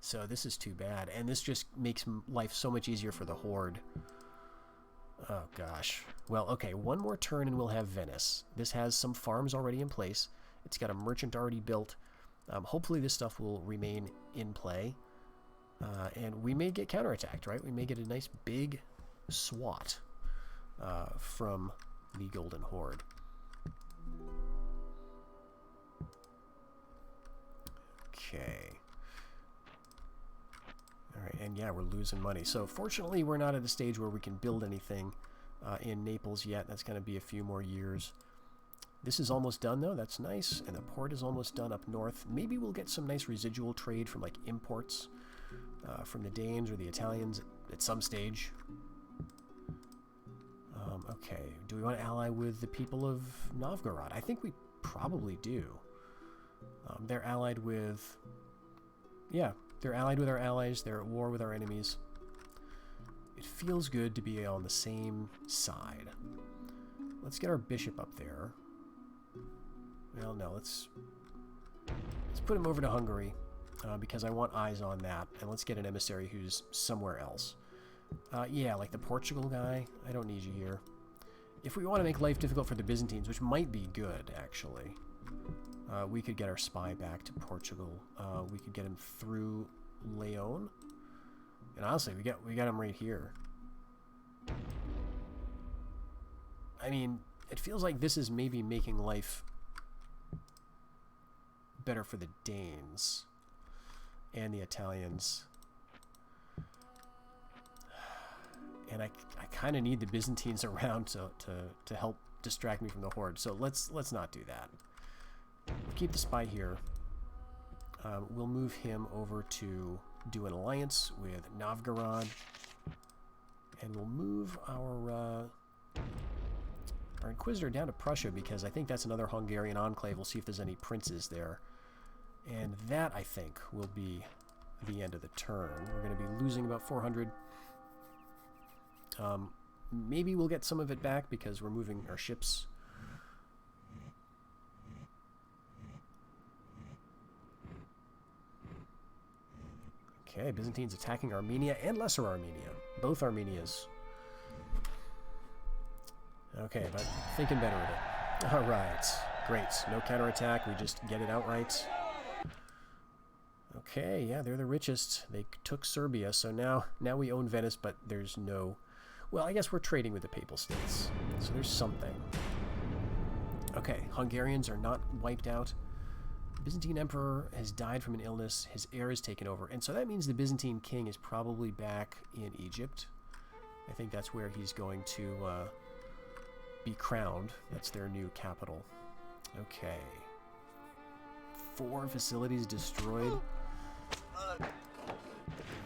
So this is too bad. And this just makes life so much easier for the Horde. Oh, gosh. Well, okay, one more turn and we'll have Venice. This has some farms already in place. It's got a merchant already built. Hopefully this stuff will remain in play. And we may get counterattacked, right? We may get a nice big SWAT from the Golden Horde. Okay. Alright, and yeah, we're losing money. So fortunately, we're not at a stage where we can build anything in Naples yet. That's going to be a few more years. This is almost done, though. That's nice. And the port is almost done up north. Maybe we'll get some nice residual trade from, like, imports from the Danes or the Italians at some stage. Okay, do we want to ally with the people of Novgorod? I think we probably do. They're allied with... Yeah, they're allied with our allies. They're at war with our enemies. It feels good to be on the same side. Let's get our bishop up there. Well, no, let's put him over to Hungary because I want eyes on that. And let's get an emissary who's somewhere else. Yeah, like the Portugal guy. I don't need you here. If we want to make life difficult for the Byzantines, which might be good, actually, we could get our spy back to Portugal. We could get him through Leon. And honestly, we got him right here. I mean, it feels like this is maybe making life better for the Danes and the Italians. And I kind of need the Byzantines around to help distract me from the Horde. So let's not do that. We'll keep the spy here. We'll move him over to do an alliance with Novgorod. And we'll move our Inquisitor down to Prussia because I think that's another Hungarian enclave. We'll see if there's any princes there. And that, I think, will be the end of the turn. We're going to be losing about 400. Maybe we'll get some of it back because we're moving our ships. Okay, Byzantines attacking Armenia and Lesser Armenia. Both Armenias. Okay, but thinking better of it. Alright, great. No counterattack, we just get it outright. Okay, yeah, they're the richest. They took Serbia, so now we own Venice, but there's no... Well, I guess we're trading with the Papal States, so there's something. Okay, Hungarians are not wiped out. The Byzantine Emperor has died from an illness. His heir has taken over, and so that means the Byzantine king is probably back in Egypt. I think that's where he's going to be crowned. That's their new capital. Okay. 4 facilities destroyed.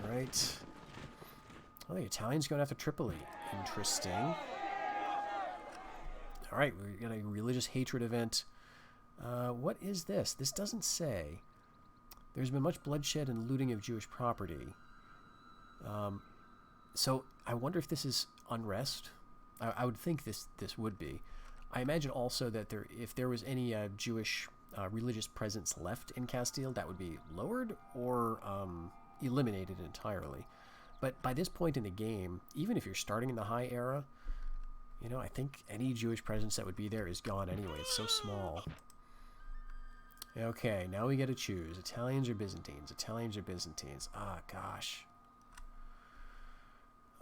Alright. Oh, the Italians going after Tripoli. Interesting. Alright, we got a religious hatred event. What is this? This doesn't say. There's been much bloodshed and looting of Jewish property. So I wonder if this is unrest. I would think this would be. I imagine also that if there was any Jewish religious presence left in Castile, that would be lowered or eliminated entirely. But by this point in the game, even if you're starting in the High Era, you know, I think any Jewish presence that would be there is gone anyway. It's so small. Okay, now we get to choose. Italians or Byzantines? Italians or Byzantines? Ah, gosh.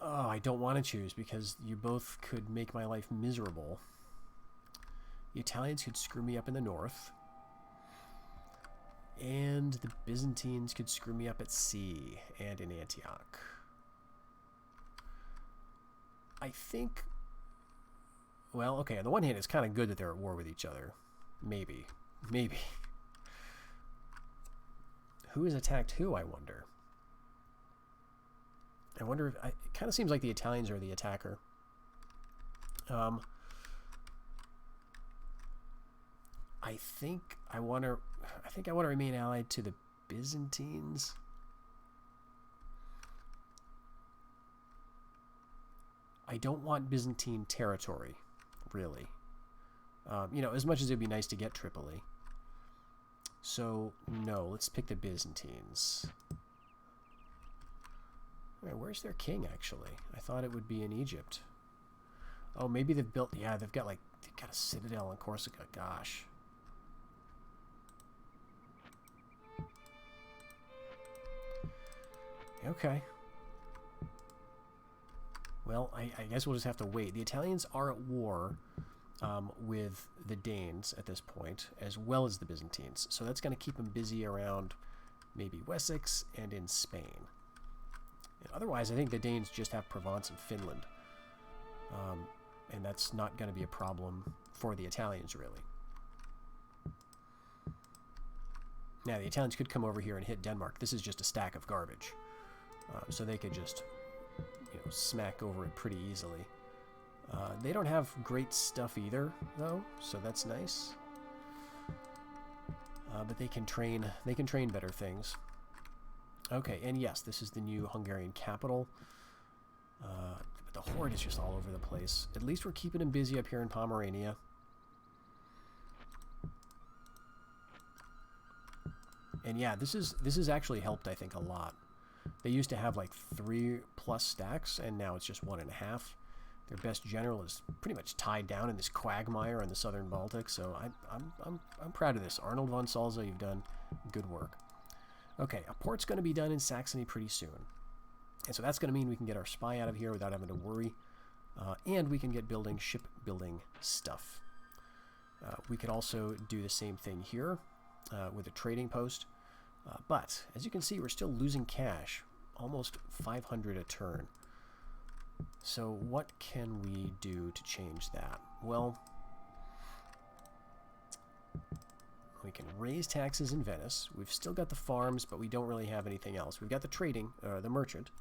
Oh, I don't want to choose because you both could make my life miserable. The Italians could screw me up in the north. And the Byzantines could screw me up at sea and in Antioch. I think... Well, okay, on the one hand, it's kind of good that they're at war with each other. Maybe. Maybe. Who has attacked who, I wonder? I wonder if... it kind of seems like the Italians are the attacker. I think I want to remain allied to the Byzantines. I don't want Byzantine territory, really. You know, as much as it would be nice to get Tripoli. So, no, let's pick the Byzantines. Where's their king, actually? I thought it would be in Egypt. Oh, maybe they've built... Yeah, they've got a citadel in Corsica. Gosh. Okay. Well, I guess we'll just have to wait. The Italians are at war with the Danes at this point, as well as the Byzantines. So that's going to keep them busy around maybe Wessex and in Spain. And otherwise, I think the Danes just have Provence and Finland. And that's not going to be a problem for the Italians, really. Now, the Italians could come over here and hit Denmark. This is just a stack of garbage. So they could just, you know, smack over it pretty easily. They don't have great stuff either, though, so that's nice. But they can train better things. Okay, and yes, this is the new Hungarian capital. But the horde is just all over the place. At least we're keeping them busy up here in Pomerania. And yeah, this has actually helped, I think, a lot. They used to have like 3+ stacks, and now it's just 1.5. Their best general is pretty much tied down in this quagmire in the southern Baltic. So I'm proud of this, Arnold von Salza. You've done good work. Okay, a port's going to be done in Saxony pretty soon, and so that's going to mean we can get our spy out of here without having to worry, and we can get building shipbuilding stuff. We could also do the same thing here with a trading post. But, as you can see, we're still losing cash, almost 500 a turn. So what can we do to change that? Well, we can raise taxes in Venice. We've still got the farms, but we don't really have anything else. We've got the trading, the merchant.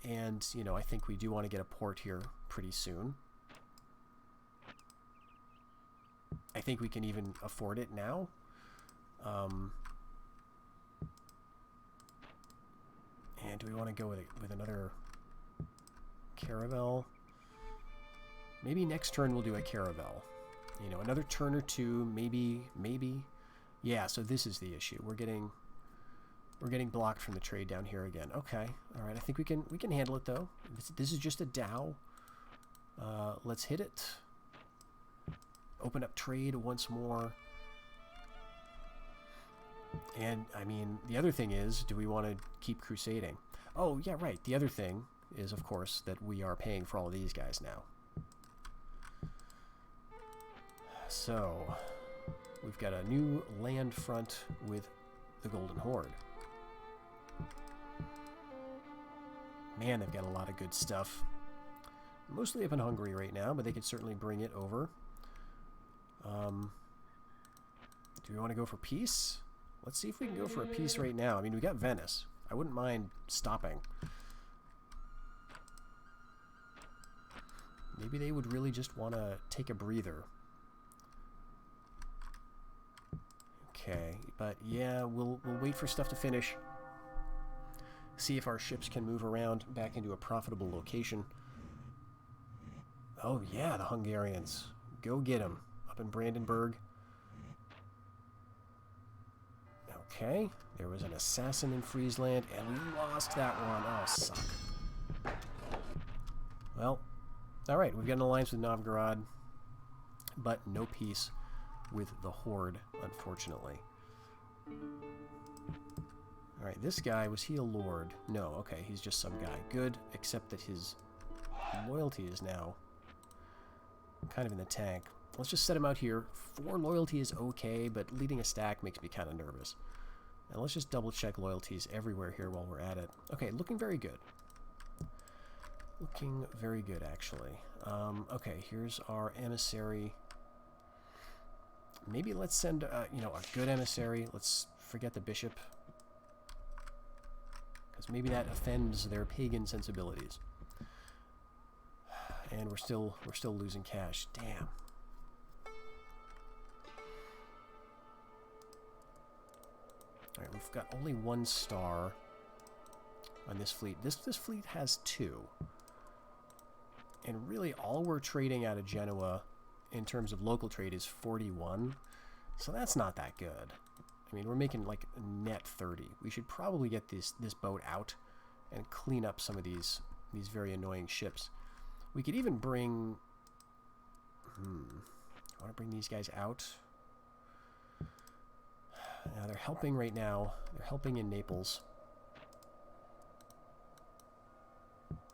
And, you know, I think we do want to get a port here pretty soon. I think we can even afford it now. And do we want to go with another caravel? Maybe next turn we'll do a caravel. You know, another turn or two, maybe. Yeah, so this is the issue. We're getting blocked from the trade down here again. Okay, all right. I think we can handle it though. This is just a Dow. Let's hit it. Open up trade once more. And, I mean, the other thing is, do we want to keep crusading? Oh, yeah, right. The other thing is, of course, that we are paying for all of these guys now. So, we've got a new land front with the Golden Horde. Man, they've got a lot of good stuff. Mostly up in Hungary right now, but they could certainly bring it over. Do we want to go for peace? Let's see if we can go for a peace right now. I mean, we got Venice. I wouldn't mind stopping. Maybe they would really just want to take a breather. Okay, but yeah, we'll wait for stuff to finish. See if our ships can move around back into a profitable location. Oh yeah, the Hungarians. Go get them. Up in Brandenburg. Okay, there was an assassin in Friesland, and we lost that one. Oh, suck. Well, alright, we've got an alliance with Novgorod, but no peace with the Horde, unfortunately. Alright, this guy, was he a lord? No, okay, he's just some guy. Good, except that his loyalty is now kind of in the tank. Let's just set him out here. 4 loyalty is okay, but leading a stack makes me kind of nervous. And let's just double check loyalties everywhere here while we're at it. Okay, looking very good. Looking very good, actually. Okay, here's our emissary. Maybe let's send, you know, a good emissary. Let's forget the bishop, because maybe that offends their pagan sensibilities. And we're still losing cash. Damn. All right, we've got only 1 star on this fleet. This fleet has 2. And really, all we're trading out of Genoa in terms of local trade is 41. So that's not that good. I mean, we're making like net 30. We should probably get this boat out and clean up some of these very annoying ships. We could even bring... I want to bring these guys out. Now, they're helping right now. They're helping in Naples.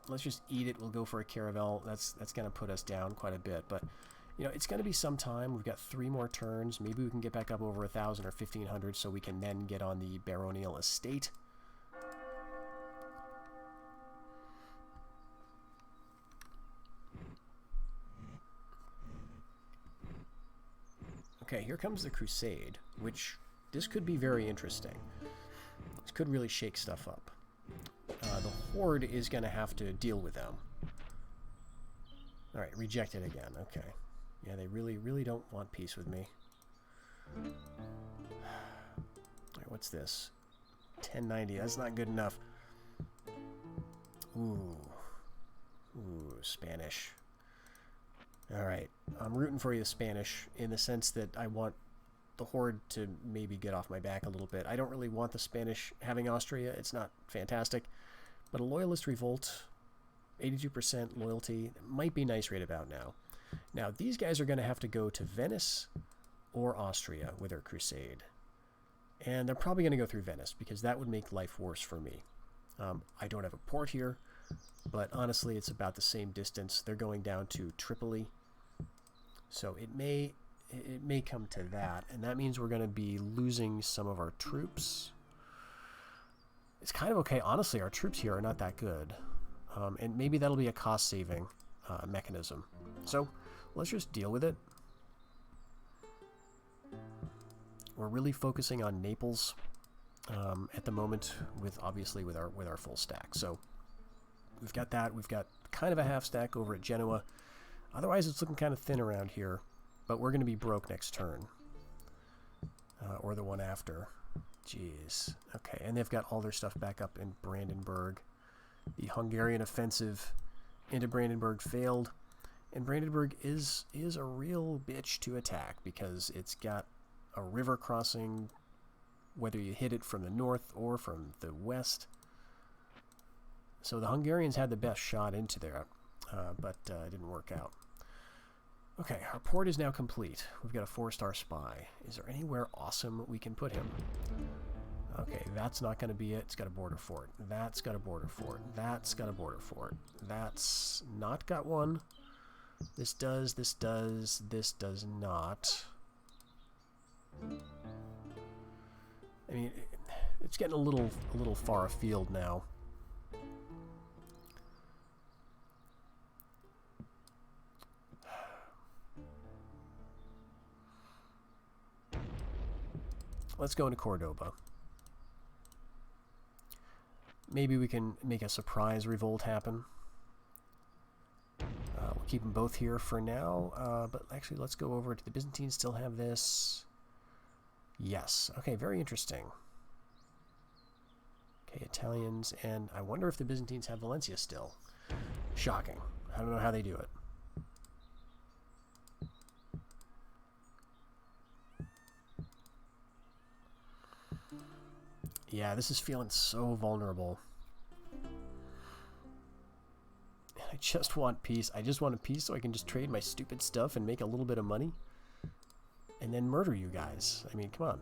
Let's just eat it. We'll go for a caravel. That's going to put us down quite a bit. But, you know, it's going to be some time. We've got 3 more turns. Maybe we can get back up over 1,000 or 1,500 so we can then get on the baronial estate. Okay, here comes the Crusade, which this could be very interesting. This could really shake stuff up. The Horde is going to have to deal with them. Alright, reject it again. Okay. Yeah, they really, really don't want peace with me. Alright, what's this? 1090. That's not good enough. Ooh. Ooh, Spanish. Alright. I'm rooting for you, Spanish, in the sense that I want the Horde to maybe get off my back a little bit. I don't really want the Spanish having Austria. It's not fantastic. But a loyalist revolt, 82% loyalty, might be nice right about now. Now, these guys are going to have to go to Venice or Austria with their crusade. And they're probably going to go through Venice, because that would make life worse for me. I don't have a port here, but honestly, it's about the same distance. They're going down to Tripoli. So it may come to that, and that means we're going to be losing some of our troops. It's kind of okay. Honestly, our troops here are not that good. And maybe that'll be a cost-saving mechanism. So let's just deal with it. We're really focusing on Naples at the moment, obviously with our full stack. So we've got that. We've got kind of a half stack over at Genoa. Otherwise, it's looking kind of thin around here. But we're going to be broke next turn. Or the one after. Jeez. Okay, and they've got all their stuff back up in Brandenburg. The Hungarian offensive into Brandenburg failed. And Brandenburg is a real bitch to attack, because it's got a river crossing, whether you hit it from the north or from the west. So the Hungarians had the best shot into there, but it didn't work out. Okay, our port is now complete. We've got a 4-star spy. Is there anywhere awesome we can put him? Okay, that's not going to be it. It's got a border fort. That's got a border fort. That's got a border fort. That's not got one. This does, this does, this does not. I mean, it's getting a little far afield now. Let's go into Cordoba. Maybe we can make a surprise revolt happen. We'll keep them both here for now. But actually, let's go over to the Byzantines. Still have this. Yes. Okay, very interesting. Okay, Italians. And I wonder if the Byzantines have Valencia still. Shocking. I don't know how they do it. Yeah, this is feeling so vulnerable. I just want peace. I just want a peace so I can just trade my stupid stuff and make a little bit of money. And then murder you guys. I mean, come on.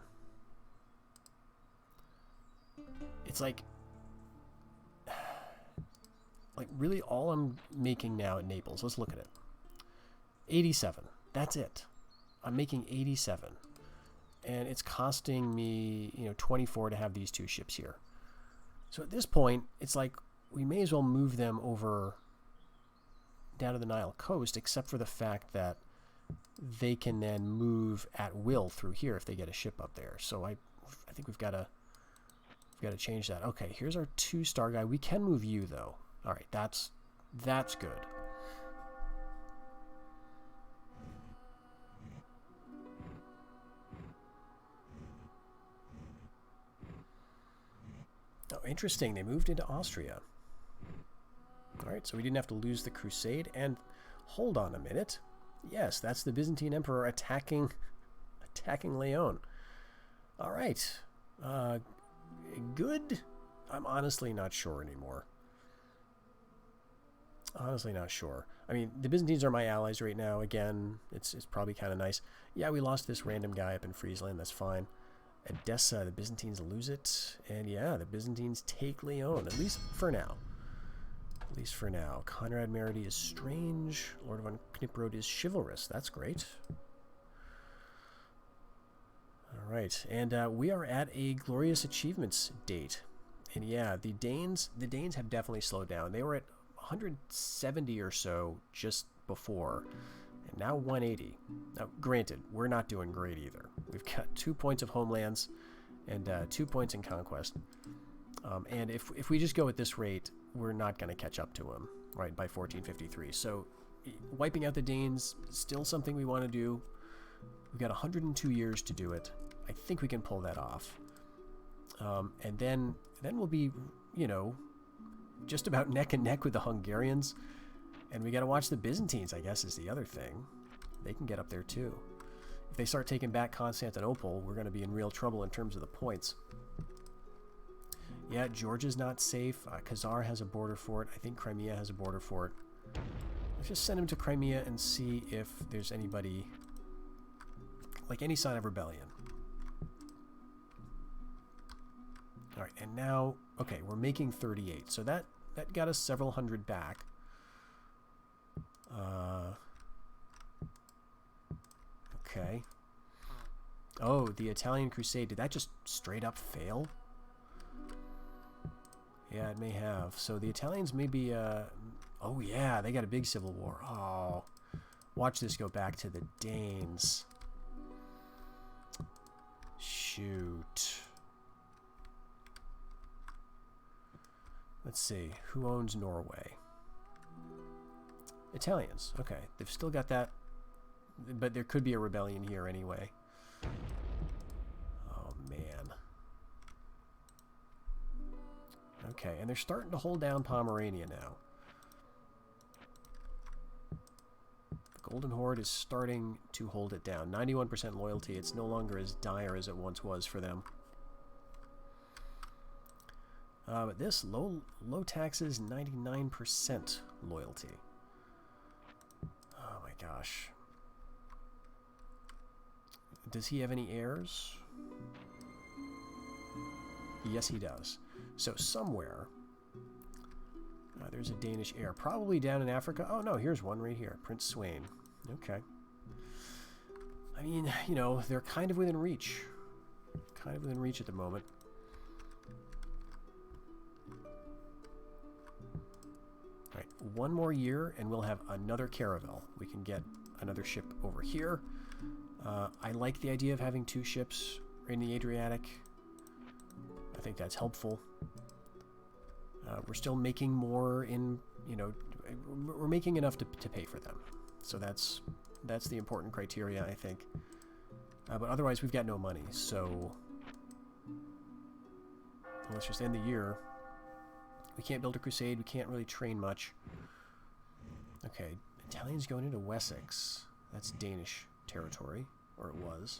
It's like really all I'm making now at Naples. Let's look at it. 87. That's it. I'm making 87. And it's costing me, 24 to have these 2 ships here. So at this point, it's like we may as well move them over down to the Nile coast, except for the fact that they can then move at will through here if they get a ship up there. So I think we've got to change that. Okay, here's our 2-star guy. We can move you though. All right, that's good. Oh, interesting. They moved into Austria. All right, so we didn't have to lose the crusade. And hold on a minute. Yes, that's the Byzantine Emperor attacking Leon. All right. Good? I'm honestly not sure anymore. Honestly not sure. I mean, the Byzantines are my allies right now. Again, it's probably kind of nice. Yeah, we lost this random guy up in Friesland. That's fine. Edessa, the Byzantines lose it. And yeah, the Byzantines take Leon, at least for now. At least for now. Conrad Merity is strange. Lord von Kniprode is chivalrous. That's great. All right, and we are at a glorious achievements date. And yeah, the Danes have definitely slowed down. They were at 170 or so just before, and now 180. Now, granted, we're not doing great either. We've got 2 points of homelands and 2 points in conquest. And if we just go at this rate, we're not going to catch up to them, right, by 1453. So wiping out the Danes, still something we want to do. We've got 102 years to do it. I think we can pull that off. And then we'll be, just about neck and neck with the Hungarians. And we got to watch the Byzantines, I guess, is the other thing. They can get up there too. If they start taking back Constantinople, we're going to be in real trouble in terms of the points. Yeah, Georgia's not safe. Khazar has a border fort. I think Crimea has a border fort. Let's just send him to Crimea and see if there's anybody, like any sign of rebellion. All right, and now, okay, we're making 38. So that got us several hundred back. Okay. Oh, the Italian Crusade. Did that just straight up fail? Yeah, it may have. So the Italians may be, oh yeah, they got a big civil war. Oh, watch this go back to the Danes. Shoot. Let's see, who owns Norway? Italians. Okay, they've still got that, but there could be a rebellion here anyway. Oh man. Okay, and they're starting to hold down Pomerania now. The Golden Horde is starting to hold it down. 91% loyalty. It's no longer as dire as it once was for them. But this, low taxes, 99% loyalty. Oh my gosh. Does he have any heirs? Yes, he does. So somewhere, there's a Danish heir. Probably down in Africa. Oh no, here's one right here. Prince Swain. Okay. I mean, they're kind of within reach. Kind of within reach at the moment. Alright, one more year and we'll have another caravel. We can get another ship over here. I like the idea of having 2 ships in the Adriatic. I think that's helpful. We're still making more in, we're making enough to pay for them. So that's the important criteria, I think. But otherwise, we've got no money. So let's just end the year. We can't build a crusade. We can't really train much. Okay, Italians going into Wessex. That's Danish territory, or it was.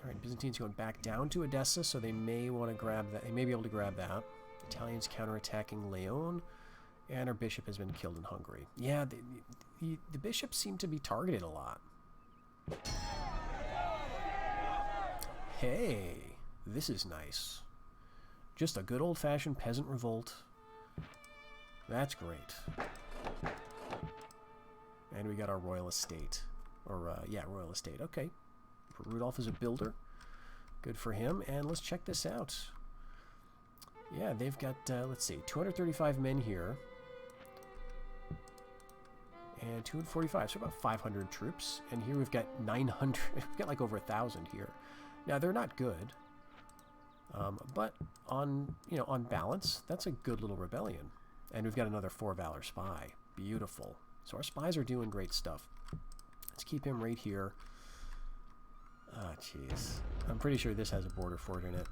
Alright, Byzantines going back down to Edessa, so they may want to grab that. They may be able to grab that. Italians counterattacking Leon, and our bishop has been killed in Hungary. Yeah, the bishops seem to be targeted a lot. Hey, this is nice. Just a good old-fashioned peasant revolt. That's great. And we got our royal estate. Or, yeah, royal estate. Okay. Rudolph is a builder. Good for him. And let's check this out. Yeah, they've got, let's see, 235 men here. And 245, so about 500 troops. And here we've got 900. We've got like over 1,000 here. Now, they're not good. But on, on balance, that's a good little rebellion. And we've got another 4 Valor spy. Beautiful. So our spies are doing great stuff. Let's keep him right here. Ah, jeez. I'm pretty sure this has a border fort in it.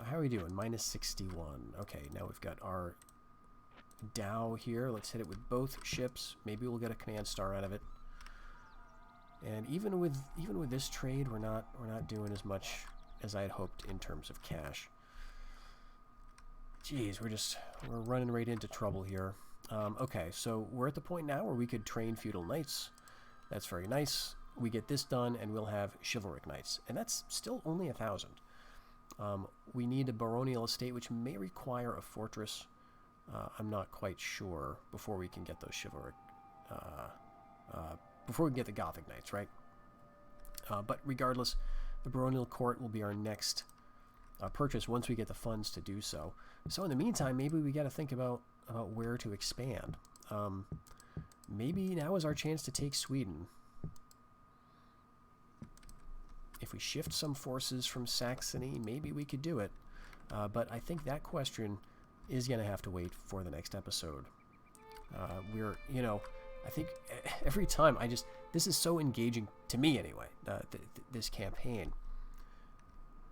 How are we doing? Minus 61. Okay, now we've got our Dow here. Let's hit it with both ships. Maybe we'll get a command star out of it. And even with this trade, we're not doing as much as I had hoped in terms of cash. Jeez, we're running right into trouble here. Okay, so we're at the point now where we could train feudal knights. That's very nice. We get this done, and we'll have chivalric knights, and that's still only 1,000. We need a baronial estate, which may require a fortress. I'm not quite sure before we can get those chivalric. Before we can get the Gothic knights, right? But regardless, the baronial court will be our next purchase once we get the funds to do so. So in the meantime, maybe we got to think about where to expand. Maybe now is our chance to take Sweden. If we shift some forces from Saxony, maybe we could do it. But I think that question is going to have to wait for the next episode. I think every time this is so engaging to me anyway, this campaign.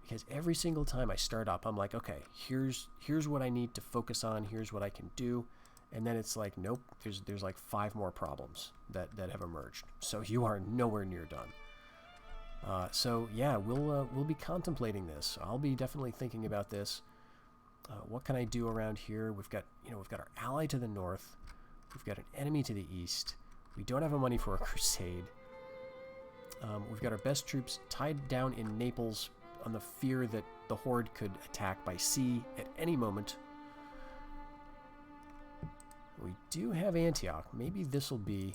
Because every single time I start up, I'm like, okay, here's what I need to focus on, here's what I can do. And then it's like, nope, there's like 5 more problems that have emerged. So you are nowhere near done. So yeah, we'll be contemplating this. I'll be definitely thinking about this. What can I do around here? We've got our ally to the north. We've got an enemy to the east. We don't have the money for a crusade. We've got our best troops tied down in Naples on the fear that the Horde could attack by sea at any moment. We do have Antioch. Maybe this will be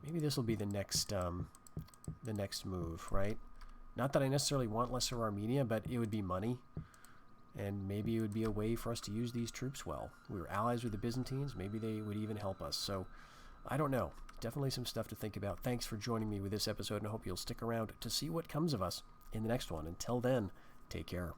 the next move, right? Not that I necessarily want Lesser Armenia, but it would be money. And maybe it would be a way for us to use these troops well. We were allies with the Byzantines. Maybe they would even help us. So, I don't know. Definitely some stuff to think about. Thanks for joining me with this episode, and I hope you'll stick around to see what comes of us in the next one. Until then, take care.